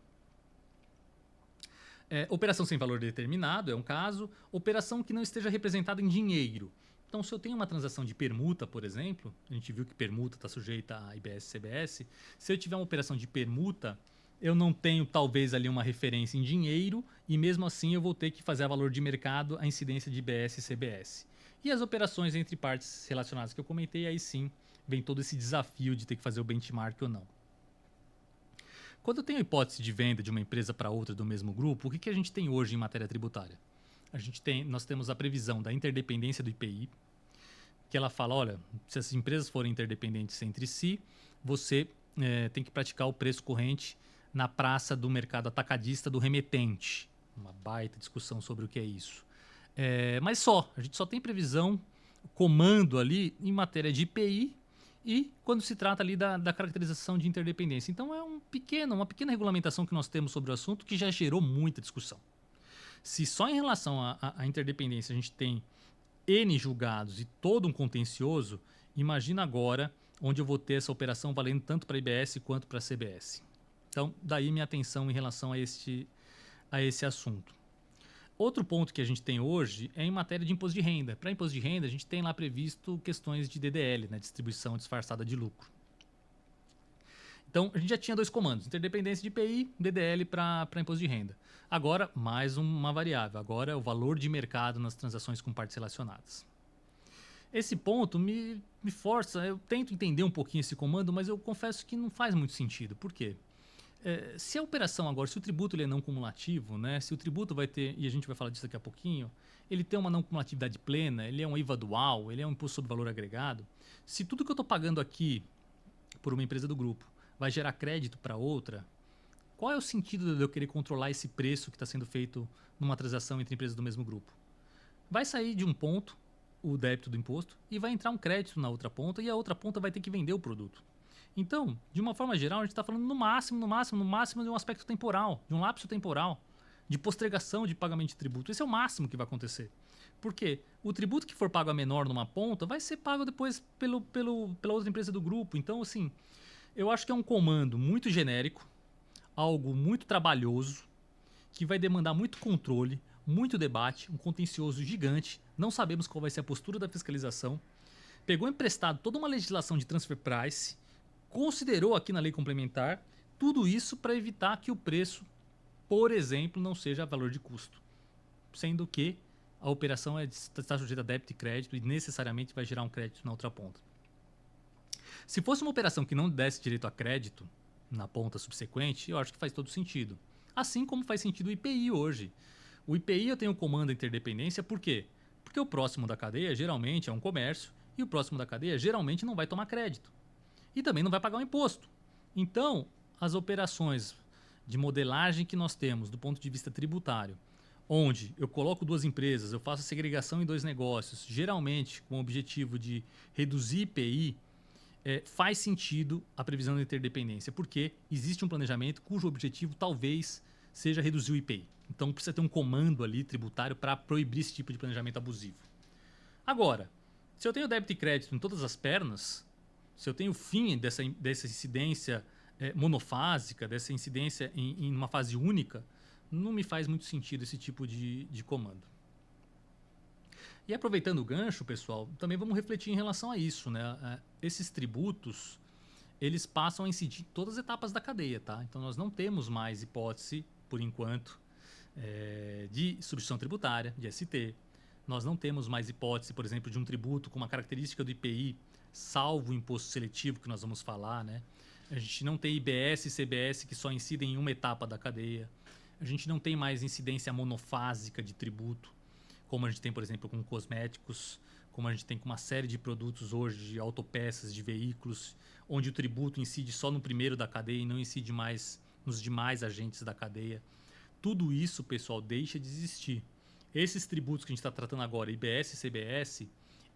Operação sem valor determinado é um caso. Operação que não esteja representada em dinheiro. Então, se eu tenho uma transação de permuta, por exemplo, a gente viu que permuta está sujeita a IBS e CBS. Se eu tiver uma operação de permuta, eu não tenho talvez ali uma referência em dinheiro e mesmo assim eu vou ter que fazer a valor de mercado a incidência de IBS e CBS. E as operações entre partes relacionadas que eu comentei, aí sim vem todo esse desafio de ter que fazer o benchmark ou não. Quando eu tenho a hipótese de venda de uma empresa para outra do mesmo grupo, o que a gente tem hoje em matéria tributária? Nós temos a previsão da interdependência do IPI, que ela fala, olha, se as empresas forem interdependentes entre si, você tem que praticar o preço corrente na praça do mercado atacadista do remetente. Uma baita discussão sobre o que é isso. Mas a gente só tem previsão, comando ali em matéria de IPI e quando se trata ali da caracterização de interdependência. Então é uma pequena regulamentação que nós temos sobre o assunto que já gerou muita discussão. Se só em relação à interdependência a gente tem N julgados e todo um contencioso, imagina agora onde eu vou ter essa operação valendo tanto para a IBS quanto para a CBS. Então, daí minha atenção em relação a esse assunto. Outro ponto que a gente tem hoje é em matéria de imposto de renda. Para imposto de renda, a gente tem lá previsto questões de DDL, né, distribuição disfarçada de lucro. Então, a gente já tinha dois comandos, interdependência de IPI, DDL para imposto de renda. Agora, mais uma variável. Agora é o valor de mercado nas transações com partes relacionadas. Esse ponto me força, eu tento entender um pouquinho esse comando, mas eu confesso que não faz muito sentido. Por quê? Se a operação agora, se o tributo ele é não cumulativo, né, se o tributo vai ter, e a gente vai falar disso daqui a pouquinho, ele tem uma não cumulatividade plena, ele é um IVA dual, ele é um imposto sobre valor agregado. Se tudo que eu estou pagando aqui por uma empresa do grupo vai gerar crédito para outra, qual é o sentido de eu querer controlar esse preço que está sendo feito numa transação entre empresas do mesmo grupo? Vai sair de um ponto o débito do imposto e vai entrar um crédito na outra ponta e a outra ponta vai ter que vender o produto. Então, de uma forma geral, a gente está falando no máximo de um aspecto temporal, de um lapso temporal, de postergação de pagamento de tributo. Esse é o máximo que vai acontecer. Por quê? O tributo que for pago a menor numa ponta vai ser pago depois pela outra empresa do grupo. Então, assim, eu acho que é um comando muito genérico, algo muito trabalhoso, que vai demandar muito controle, muito debate, um contencioso gigante. não sabemos qual vai ser a postura da fiscalização, pegou emprestado toda uma legislação de transfer price, considerou aqui na lei complementar, tudo isso para evitar que o preço, por exemplo, não seja valor de custo, sendo que a operação está sujeita a débito e crédito e necessariamente vai gerar um crédito na outra ponta. Se fosse uma operação que não desse direito a crédito na ponta subsequente, eu acho que faz todo sentido. Assim como faz sentido o IPI hoje. O IPI eu tenho comando interdependência, por quê? Porque o próximo da cadeia geralmente é um comércio e o próximo da cadeia geralmente não vai tomar crédito. E também não vai pagar o imposto. Então, as operações de modelagem que nós temos do ponto de vista tributário, onde eu coloco duas empresas, eu faço segregação em dois negócios, geralmente com o objetivo de reduzir IPI, faz sentido a previsão da interdependência, porque existe um planejamento cujo objetivo talvez seja reduzir o IPI. Então precisa ter um comando ali tributário para proibir esse tipo de planejamento abusivo. Agora, se eu tenho débito e crédito em todas as pernas, se eu tenho o fim dessa incidência monofásica, dessa incidência em uma fase única, não me faz muito sentido esse tipo de comando. E aproveitando o gancho, pessoal, também vamos refletir em relação a isso, né? Esses tributos, eles passam a incidir em todas as etapas da cadeia, tá? Então nós não temos mais hipótese, por enquanto, de substituição tributária, de ST. Nós não temos mais hipótese, por exemplo, de um tributo com uma característica do IPI, salvo o imposto seletivo que nós vamos falar, né? A gente não tem IBS e CBS que só incidem em uma etapa da cadeia. A gente não tem mais incidência monofásica de tributo, como a gente tem, por exemplo, com cosméticos, como a gente tem com uma série de produtos hoje, de autopeças, de veículos, onde o tributo incide só no primeiro da cadeia e não incide mais nos demais agentes da cadeia. Tudo isso, pessoal, deixa de existir. Esses tributos que a gente está tratando agora, IBS e CBS,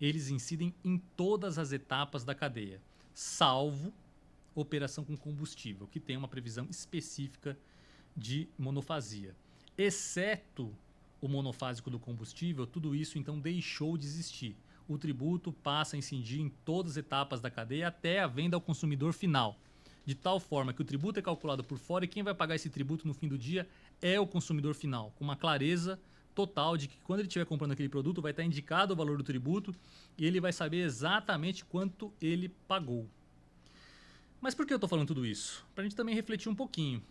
eles incidem em todas as etapas da cadeia, salvo operação com combustível, que tem uma previsão específica de monofasia. Exceto o monofásico do combustível, tudo isso então deixou de existir. O tributo passa a incidir em todas as etapas da cadeia até a venda ao consumidor final, de tal forma que o tributo é calculado por fora e quem vai pagar esse tributo no fim do dia é o consumidor final, com uma clareza total de que quando ele estiver comprando aquele produto vai estar indicado o valor do tributo e ele vai saber exatamente quanto ele pagou. Mas por que eu estou falando tudo isso? Para a gente também refletir um pouquinho.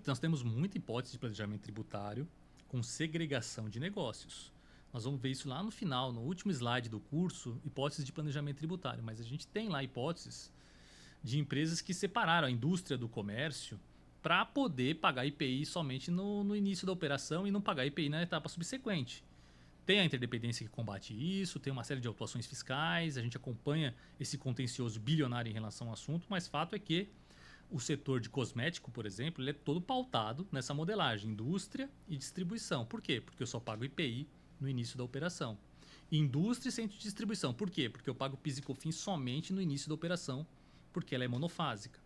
Nós temos muita hipótese de planejamento tributário com segregação de negócios. Nós vamos ver isso lá no final, no último slide do curso, hipóteses de planejamento tributário. Mas a gente tem lá hipóteses de empresas que separaram a indústria do comércio para poder pagar IPI somente no início da operação e não pagar IPI na etapa subsequente. Tem a interdependência que combate isso, tem uma série de autuações fiscais, a gente acompanha esse contencioso bilionário em relação ao assunto, mas fato é que o setor de cosmético, por exemplo, ele é todo pautado nessa modelagem, indústria e distribuição. Por quê? Porque eu só pago IPI no início da operação. Indústria e centro de distribuição. Por quê? Porque eu pago PIS e COFINS somente no início da operação, porque ela é monofásica.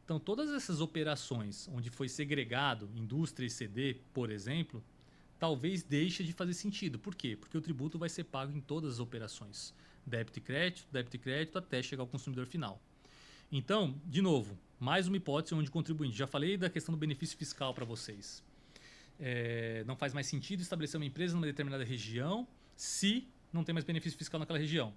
Então, todas essas operações onde foi segregado indústria e CD, por exemplo, talvez deixe de fazer sentido. Por quê? Porque o tributo vai ser pago em todas as operações. Débito e crédito, até chegar ao consumidor final. Então, de novo, mais uma hipótese onde o contribuinte, já falei da questão do benefício fiscal para vocês. Não faz mais sentido estabelecer uma empresa numa determinada região se não tem mais benefício fiscal naquela região.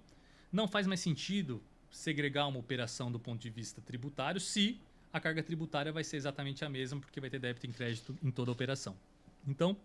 Não faz mais sentido segregar uma operação do ponto de vista tributário se a carga tributária vai ser exatamente a mesma, porque vai ter débito e crédito em toda a operação. Então,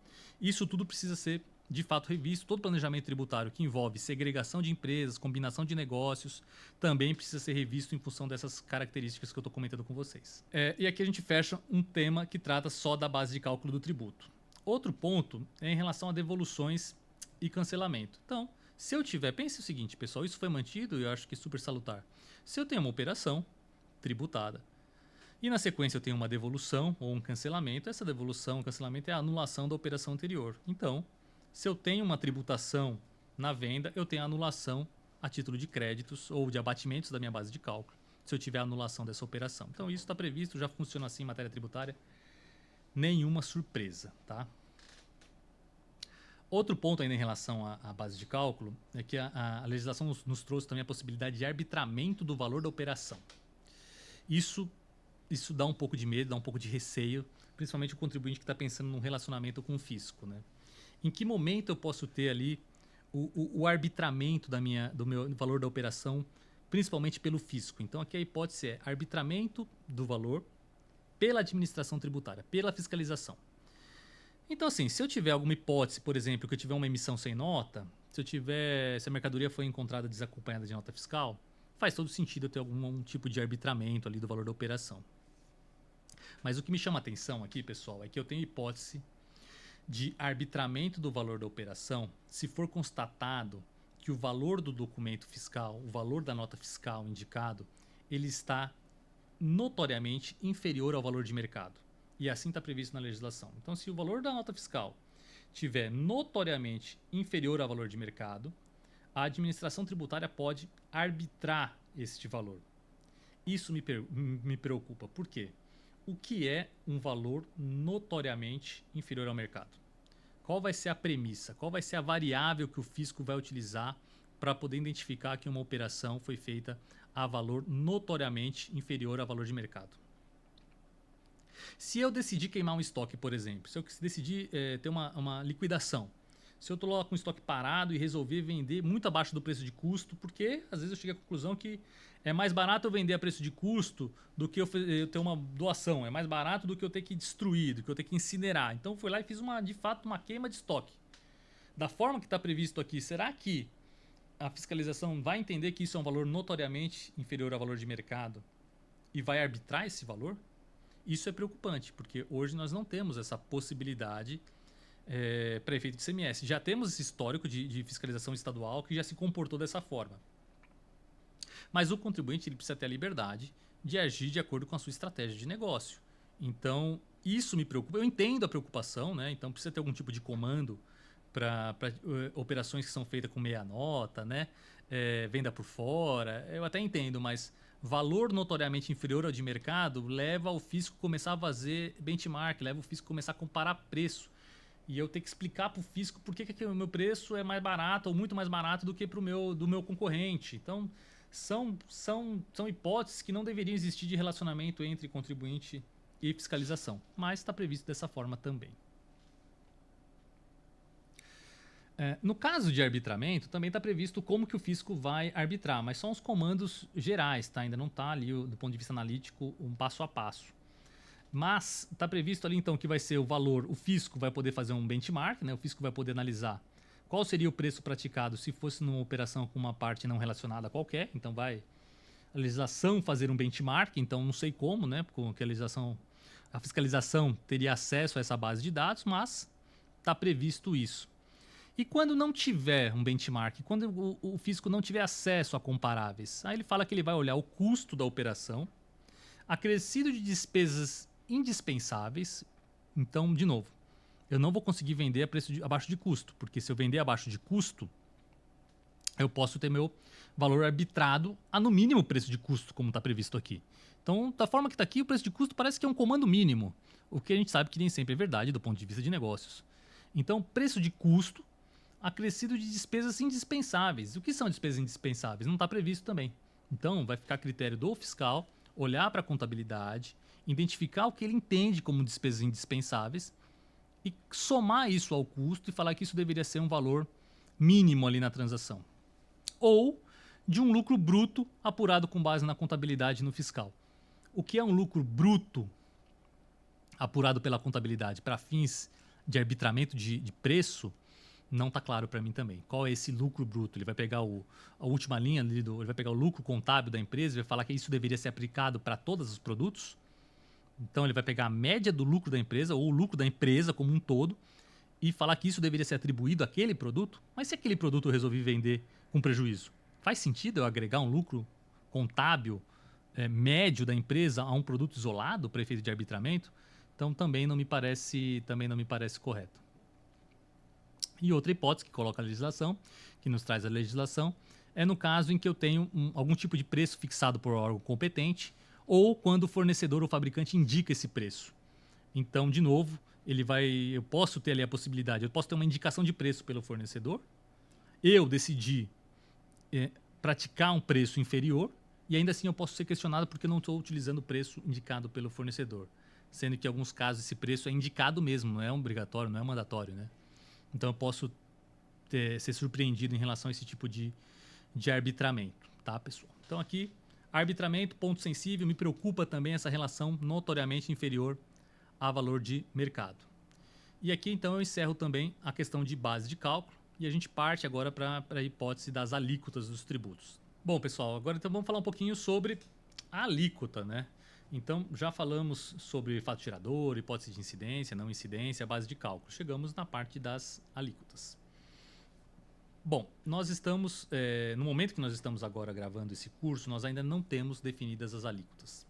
isso tudo precisa ser de fato revisto. Todo planejamento tributário que envolve segregação de empresas, combinação de negócios, também precisa ser revisto em função dessas características que eu estou comentando com vocês. E aqui a gente fecha um tema que trata só da base de cálculo do tributo. Outro ponto é em relação a devoluções e cancelamento. Então, se eu tiver, pense o seguinte, pessoal, isso foi mantido e eu acho que é super salutar. Se eu tenho uma operação tributada e na sequência eu tenho uma devolução ou um cancelamento, essa devolução ou cancelamento é a anulação da operação anterior. Então, se eu tenho uma tributação na venda, eu tenho a anulação a título de créditos ou de abatimentos da minha base de cálculo, se eu tiver a anulação dessa operação. Então, isso está previsto, já funciona assim em matéria tributária. Nenhuma surpresa, tá? Outro ponto ainda em relação à base de cálculo é que a legislação nos trouxe também a possibilidade de arbitramento do valor da operação. Isso dá um pouco de medo, dá um pouco de receio, principalmente o contribuinte que está pensando num relacionamento com o fisco, né? Em que momento eu posso ter ali o arbitramento do meu valor da operação, principalmente pelo fisco? Então, aqui a hipótese é arbitramento do valor pela administração tributária, pela fiscalização. Então, assim, se eu tiver alguma hipótese, por exemplo, que eu tiver uma emissão sem nota, se a mercadoria foi encontrada desacompanhada de nota fiscal, faz todo sentido eu ter algum tipo de arbitramento ali do valor da operação. Mas o que me chama a atenção aqui, pessoal, é que eu tenho hipótese de arbitramento do valor da operação se for constatado que o valor do documento fiscal, o valor da nota fiscal indicado, ele está notoriamente inferior ao valor de mercado. E assim está previsto na legislação. Então, se o valor da nota fiscal tiver notoriamente inferior ao valor de mercado, a administração tributária pode arbitrar este valor. Isso me preocupa. Por quê? O que é um valor notoriamente inferior ao mercado? Qual vai ser a premissa? Qual vai ser a variável que o fisco vai utilizar para poder identificar que uma operação foi feita a valor notoriamente inferior ao valor de mercado? Se eu decidir queimar um estoque, por exemplo, se eu decidir ter uma liquidação, se eu estou lá com o estoque parado e resolver vender muito abaixo do preço de custo, porque às vezes eu cheguei à conclusão que é mais barato eu vender a preço de custo do que eu ter uma doação, é mais barato do que eu ter que destruir, do que eu ter que incinerar. Então fui lá e fiz de fato uma queima de estoque. Da forma que está previsto aqui, será que a fiscalização vai entender que isso é um valor notoriamente inferior ao valor de mercado e vai arbitrar esse valor? Isso é preocupante, porque hoje nós não temos essa possibilidade para efeito de ICMS. Já temos esse histórico de fiscalização estadual que já se comportou dessa forma. Mas o contribuinte ele precisa ter a liberdade de agir de acordo com a sua estratégia de negócio. Então, isso me preocupa. Eu entendo a preocupação, né? Então precisa ter algum tipo de comando para operações que são feitas com meia nota, né? Venda por fora. Eu até entendo, mas valor notoriamente inferior ao de mercado leva o fisco a começar a fazer benchmark, leva o fisco a começar a comparar preço. E eu ter que explicar para o fisco por que o meu preço é mais barato ou muito mais barato do que do meu concorrente. Então, são hipóteses que não deveriam existir de relacionamento entre contribuinte e fiscalização. Mas está previsto dessa forma também. No caso de arbitramento, também está previsto como que o fisco vai arbitrar, mas são os comandos gerais, tá? Ainda não está ali, do ponto de vista analítico, um passo a passo. Mas está previsto ali, então, que vai ser o valor, o fisco vai poder fazer um benchmark, né? O fisco vai poder analisar qual seria o preço praticado se fosse numa operação com uma parte não relacionada qualquer. Então, vai a legislação fazer um benchmark, então não sei como, né? Porque a fiscalização teria acesso a essa base de dados, mas está previsto isso. E quando não tiver um benchmark, quando o fisco não tiver acesso a comparáveis, aí ele fala que ele vai olhar o custo da operação, acrescido de despesas indispensáveis. Então, de novo, eu não vou conseguir vender a preço abaixo de custo, porque se eu vender abaixo de custo, eu posso ter meu valor arbitrado a no mínimo preço de custo, como está previsto aqui. Então, da forma que está aqui, o preço de custo parece que é um comando mínimo, o que a gente sabe que nem sempre é verdade do ponto de vista de negócios. Então, preço de custo acrescido de despesas indispensáveis. O que são despesas indispensáveis? Não está previsto também. Então, vai ficar a critério do fiscal olhar para a contabilidade, identificar o que ele entende como despesas indispensáveis e somar isso ao custo e falar que isso deveria ser um valor mínimo ali na transação. Ou de um lucro bruto apurado com base na contabilidade no fiscal. O que é um lucro bruto apurado pela contabilidade para fins de arbitramento de preço não está claro para mim também. Qual é esse lucro bruto? Ele vai pegar a última linha, ele vai pegar o lucro contábil da empresa e vai falar que isso deveria ser aplicado para todos os produtos? Então ele vai pegar a média do lucro da empresa ou o lucro da empresa como um todo e falar que isso deveria ser atribuído àquele produto? Mas se aquele produto eu resolvi vender com prejuízo, faz sentido eu agregar um lucro contábil médio da empresa a um produto isolado para efeito de arbitramento? Então também não me parece correto. E outra hipótese que coloca a legislação, que nos traz a legislação, é no caso em que eu tenho algum tipo de preço fixado por órgão competente ou quando o fornecedor ou fabricante indica esse preço. Então, de novo, eu posso ter ali a possibilidade, eu posso ter uma indicação de preço pelo fornecedor, eu decidi praticar um preço inferior e ainda assim eu posso ser questionado porque eu não estou utilizando o preço indicado pelo fornecedor. Sendo que em alguns casos esse preço é indicado mesmo, não é obrigatório, não é mandatório, né? Então eu posso ser surpreendido em relação a esse tipo de arbitramento, tá, pessoal? Então aqui, arbitramento, ponto sensível, me preocupa também essa relação notoriamente inferior a valor de mercado. E aqui então eu encerro também a questão de base de cálculo e a gente parte agora para a hipótese das alíquotas dos tributos. Bom, pessoal, agora então vamos falar um pouquinho sobre a alíquota, né? Então já falamos sobre fato gerador, hipótese de incidência, não incidência, base de cálculo. Chegamos na parte das alíquotas. Bom, nós estamos, no momento que nós estamos agora gravando esse curso, nós ainda não temos definidas as alíquotas.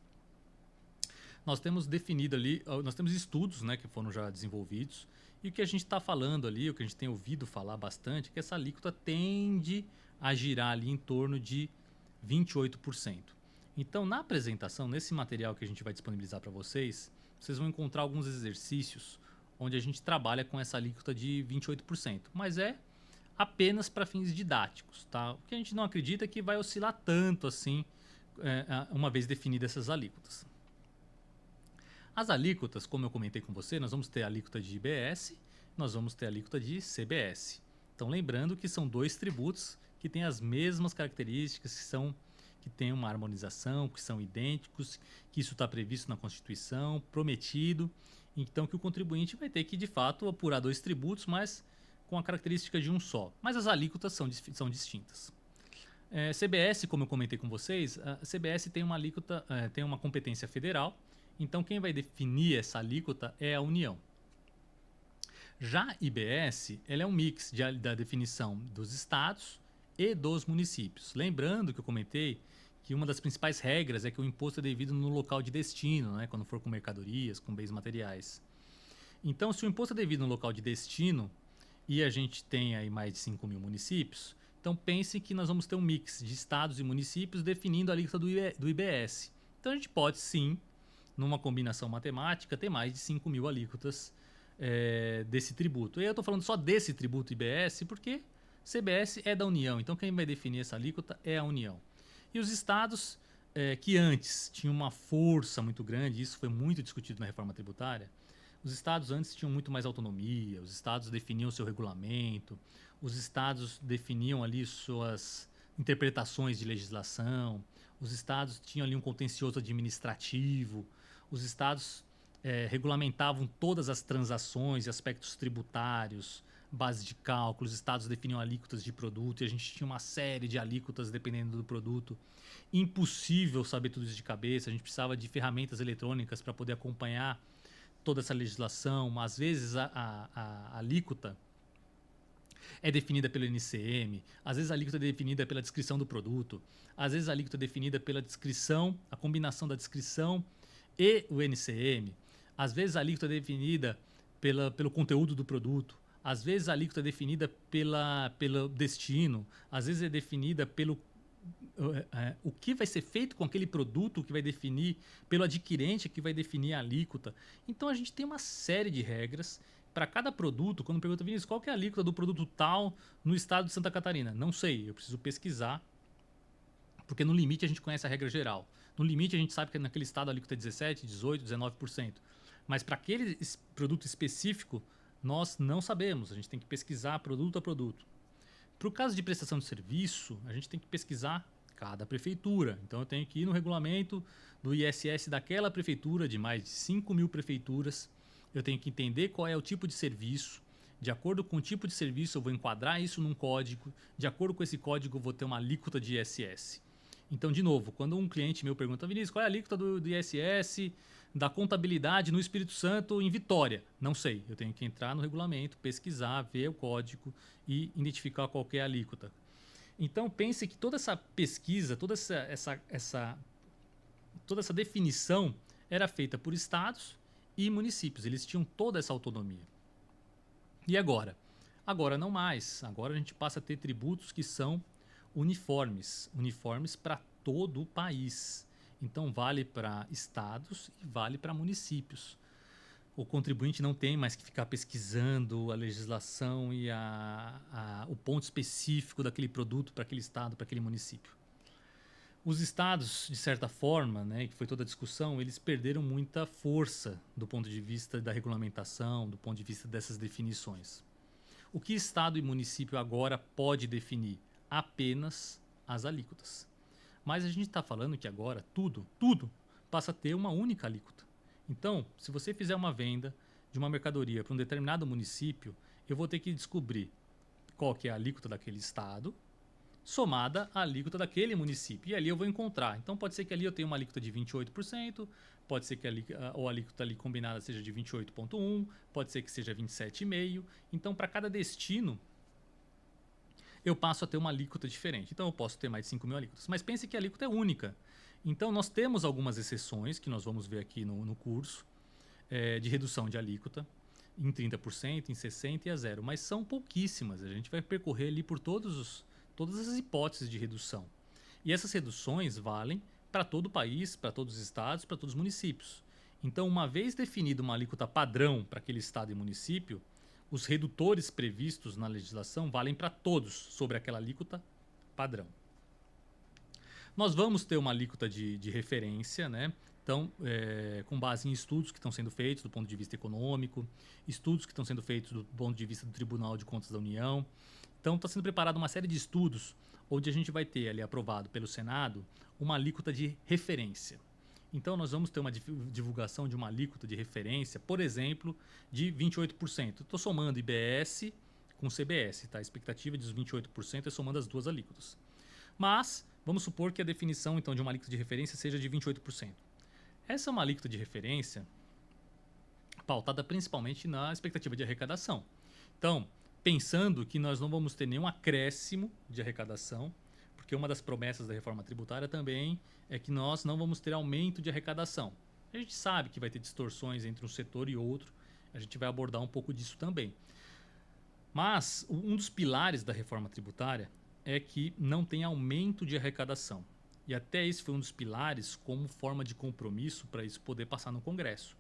Nós temos definido ali, nós temos estudos, né, que foram já desenvolvidos, e o que a gente está falando ali, o que a gente tem ouvido falar bastante, é que essa alíquota tende a girar ali em torno de 28%. Então, na apresentação, nesse material que a gente vai disponibilizar para vocês, vocês vão encontrar alguns exercícios onde a gente trabalha com essa alíquota de 28%, mas é apenas para fins didáticos, tá? O que a gente não acredita é que vai oscilar tanto assim, uma vez definidas essas alíquotas. As alíquotas, como eu comentei com você, nós vamos ter a alíquota de IBS, nós vamos ter a alíquota de CBS. Então, lembrando que são dois tributos que têm as mesmas características, que têm uma harmonização, que são idênticos, que isso está previsto na Constituição, prometido. Então, que o contribuinte vai ter que, de fato, apurar dois tributos, mas com a característica de um só. Mas as alíquotas são distintas. CBS, como eu comentei com vocês, a CBS tem uma alíquota, tem uma competência federal. Então, quem vai definir essa alíquota é a União. Já IBS, ela é um mix da definição dos estados e dos municípios. Lembrando que eu comentei que uma das principais regras é que o imposto é devido no local de destino, né, quando for com mercadorias, com bens materiais. Então, se o imposto é devido no local de destino e a gente tem aí mais de 5 mil municípios, então pense que nós vamos ter um mix de estados e municípios definindo a alíquota do IBS. Então, a gente pode sim, numa combinação matemática, ter mais de 5 mil alíquotas desse tributo. E eu estou falando só desse tributo IBS porque CBS é da União, então quem vai definir essa alíquota é a União. E os estados que antes tinham uma força muito grande, isso foi muito discutido na reforma tributária, os estados antes tinham muito mais autonomia, os estados definiam seu regulamento, os estados definiam ali suas interpretações de legislação, os estados tinham ali um contencioso administrativo, os estados regulamentavam todas as transações e aspectos tributários, base de cálculo, os estados definiam alíquotas de produto e a gente tinha uma série de alíquotas dependendo do produto. Impossível saber tudo isso de cabeça, a gente precisava de ferramentas eletrônicas para poder acompanhar toda essa legislação. Às vezes a alíquota é definida pelo NCM, às vezes a alíquota é definida pela descrição do produto, às vezes a alíquota é definida pela descrição, a combinação da descrição e o NCM, às vezes a alíquota é definida pelo conteúdo do produto, às vezes a alíquota é definida pelo destino, às vezes é definida pelo o que vai ser feito com aquele produto, que vai definir, pelo adquirente que vai definir a alíquota. Então a gente tem uma série de regras para cada produto. Quando pergunta, Vinícius, qual que é a alíquota do produto tal no estado de Santa Catarina? Não sei, eu preciso pesquisar, porque no limite a gente conhece a regra geral. No limite a gente sabe que naquele estado a alíquota é 17%, 18%, 19%. Mas para aquele produto específico, nós não sabemos, a gente tem que pesquisar produto a produto. Para o caso de prestação de serviço, a gente tem que pesquisar cada prefeitura. Então eu tenho que ir no regulamento do ISS daquela prefeitura, de mais de 5 mil prefeituras. Eu tenho que entender qual é o tipo de serviço. De acordo com o tipo de serviço, eu vou enquadrar isso num código. De acordo com esse código, eu vou ter uma alíquota de ISS. Então, de novo, quando um cliente meu pergunta, Vinícius, qual é a alíquota do ISS da contabilidade no Espírito Santo em Vitória? Não sei. Eu tenho que entrar no regulamento, pesquisar, ver o código e identificar qual é a alíquota. Então, pense que toda essa pesquisa, toda essa definição era feita por estados e municípios. Eles tinham toda essa autonomia. E agora? Agora não mais. Agora a gente passa a ter tributos que são uniformes para todo o país. Então, vale para estados e vale para municípios. O contribuinte não tem mais que ficar pesquisando a legislação e o ponto específico daquele produto para aquele estado, para aquele município. Os estados, de certa forma, né, que foi toda a discussão, eles perderam muita força do ponto de vista da regulamentação, do ponto de vista dessas definições. O que Estado e município agora pode definir? Apenas as alíquotas. Mas a gente está falando que agora tudo passa a ter uma única alíquota. Então, se você fizer uma venda de uma mercadoria para um determinado município, eu vou ter que descobrir qual que é a alíquota daquele estado, somada à alíquota daquele município. E ali eu vou encontrar. Então, pode ser que ali eu tenha uma alíquota de 28%, pode ser que a alíquota ali combinada seja de 28,1%, pode ser que seja 27,5%. Então, para cada destino, eu passo a ter uma alíquota diferente. Então, eu posso ter mais de 5 mil alíquotas. Mas pense que a alíquota é única. Então, nós temos algumas exceções, que nós vamos ver aqui no curso, de redução de alíquota, em 30%, em 60% e a zero. Mas são pouquíssimas. A gente vai percorrer ali por todas as hipóteses de redução. E essas reduções valem para todo o país, para todos os estados, para todos os municípios. Então, uma vez definida uma alíquota padrão para aquele estado e município, os redutores previstos na legislação valem para todos sobre aquela alíquota padrão. Nós vamos ter uma alíquota de referência, né? Então, com base em estudos que estão sendo feitos do ponto de vista econômico, estudos que estão sendo feitos do ponto de vista do Tribunal de Contas da União. Então, está sendo preparada uma série de estudos onde a gente vai ter ali aprovado pelo Senado uma alíquota de referência. Então, nós vamos ter uma divulgação de uma alíquota de referência, por exemplo, de 28%. Estou somando IBS com CBS, tá? A expectativa de 28% é somando as duas alíquotas. Mas, vamos supor que a definição então, de uma alíquota de referência seja de 28%. Essa é uma alíquota de referência pautada principalmente na expectativa de arrecadação. Então, pensando que nós não vamos ter nenhum acréscimo de arrecadação, porque uma das promessas da reforma tributária também é que nós não vamos ter aumento de arrecadação. A gente sabe que vai ter distorções entre um setor e outro, a gente vai abordar um pouco disso também. Mas um dos pilares da reforma tributária é que não tem aumento de arrecadação. E até esse foi um dos pilares como forma de compromisso para isso poder passar no Congresso.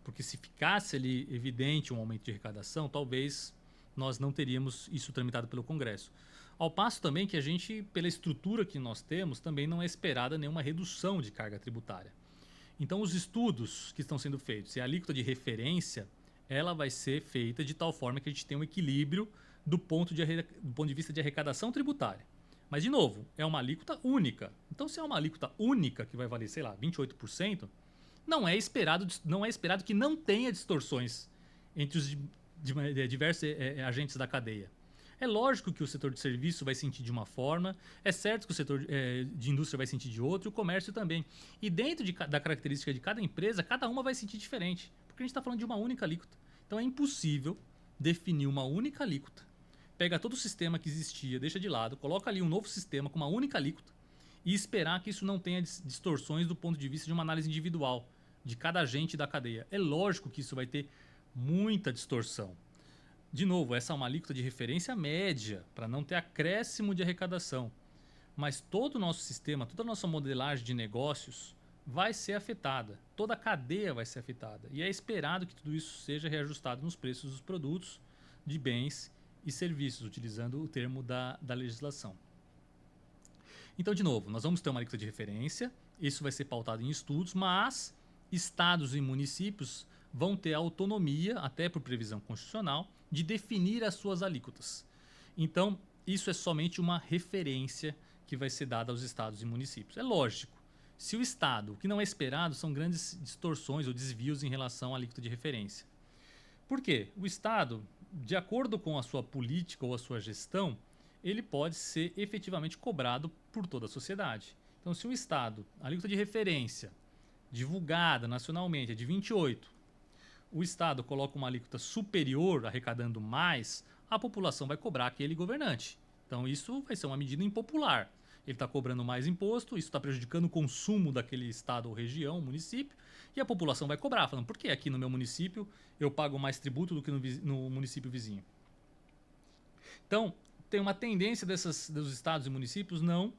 Porque se ficasse ali evidente um aumento de arrecadação, talvez nós não teríamos isso tramitado pelo Congresso. Ao passo também que a gente, pela estrutura que nós temos, também não é esperada nenhuma redução de carga tributária. Então, os estudos que estão sendo feitos, e a alíquota de referência, ela vai ser feita de tal forma que a gente tenha um equilíbrio do ponto de vista de arrecadação tributária. Mas, de novo, é uma alíquota única. Então, se é uma alíquota única que vai valer, sei lá, 28%, não é esperado que não tenha distorções entre os diversos agentes da cadeia. É lógico que o setor de serviço vai sentir de uma forma, é certo que o setor de indústria vai sentir de outra, e o comércio também. E dentro da característica de cada empresa, cada uma vai sentir diferente, porque a gente está falando de uma única alíquota. Então é impossível definir uma única alíquota. Pega todo o sistema que existia, deixa de lado, coloca ali um novo sistema com uma única alíquota e esperar que isso não tenha distorções do ponto de vista de uma análise individual de cada agente da cadeia. É lógico que isso vai ter muita distorção. De novo, essa é uma alíquota de referência média, para não ter acréscimo de arrecadação. Mas todo o nosso sistema, toda a nossa modelagem de negócios vai ser afetada. Toda a cadeia vai ser afetada. E é esperado que tudo isso seja reajustado nos preços dos produtos, de bens e serviços, utilizando o termo da legislação. Então, de novo, nós vamos ter uma alíquota de referência, isso vai ser pautado em estudos, mas estados e municípios vão ter autonomia, até por previsão constitucional, de definir as suas alíquotas. Então, isso é somente uma referência que vai ser dada aos estados e municípios. É lógico, se o estado, o que não é esperado, são grandes distorções ou desvios em relação à alíquota de referência. Por quê? O estado, de acordo com a sua política ou a sua gestão, ele pode ser efetivamente cobrado por toda a sociedade. Então, se o estado, a alíquota de referência, divulgada nacionalmente, é de 28%, o Estado coloca uma alíquota superior, arrecadando mais, a população vai cobrar aquele governante. Então, isso vai ser uma medida impopular. Ele está cobrando mais imposto, isso está prejudicando o consumo daquele estado ou região, município, e a população vai cobrar, falando, por que aqui no meu município eu pago mais tributo do que no município vizinho? Então, tem uma tendência dos estados e municípios não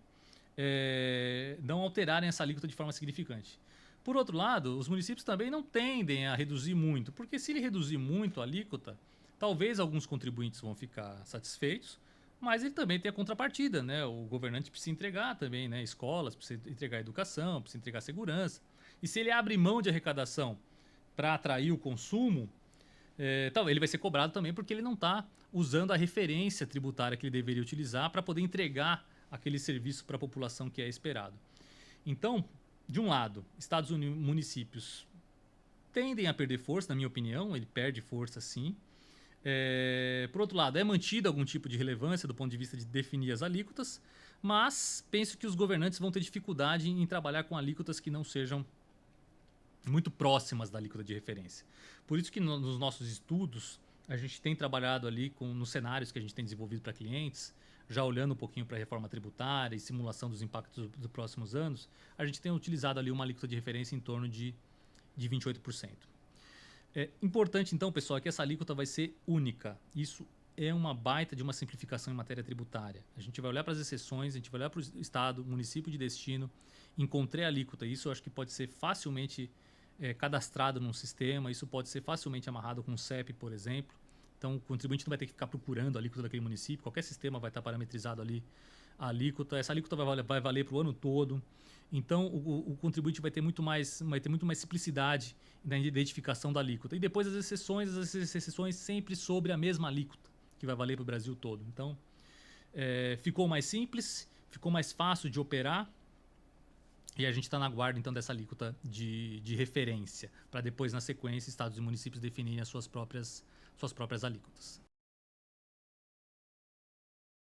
alterarem essa alíquota de forma significante. Por outro lado, os municípios também não tendem a reduzir muito, porque se ele reduzir muito a alíquota, talvez alguns contribuintes vão ficar satisfeitos, mas ele também tem a contrapartida, né? O governante precisa entregar também, né? Escolas, precisa entregar educação, precisa entregar segurança. E se ele abre mão de arrecadação para atrair o consumo, Ele vai ser cobrado também porque ele não está usando a referência tributária que ele deveria utilizar para poder entregar aquele serviço para a população que é esperado. Então, de um lado, estados e municípios tendem a perder força, na minha opinião, ele perde força sim. Por outro lado, é mantido algum tipo de relevância do ponto de vista de definir as alíquotas, mas penso que os governantes vão ter dificuldade em trabalhar com alíquotas que não sejam muito próximas da alíquota de referência. Por isso que nos nossos estudos a gente tem trabalhado ali nos cenários que a gente tem desenvolvido para clientes, já olhando um pouquinho para a reforma tributária e simulação dos impactos dos próximos anos, a gente tem utilizado ali uma alíquota de referência em torno de 28%. É importante, então, pessoal, que essa alíquota vai ser única. Isso é uma baita de uma simplificação em matéria tributária. A gente vai olhar para as exceções, a gente vai olhar para o estado, município de destino, encontrei a alíquota. Isso eu acho que pode ser facilmente cadastrado num sistema, isso pode ser facilmente amarrado com o CEP, por exemplo. Então, o contribuinte não vai ter que ficar procurando a alíquota daquele município, qualquer sistema vai estar parametrizado ali a alíquota. Essa alíquota vai valer para o ano todo. Então, o contribuinte vai ter muito mais simplicidade na identificação da alíquota. E depois as exceções sempre sobre a mesma alíquota, que vai valer para o Brasil todo. Então, ficou mais simples, ficou mais fácil de operar. E a gente está na guarda, então, dessa alíquota de referência, para depois, na sequência, estados e municípios definirem as suas próprias alíquotas.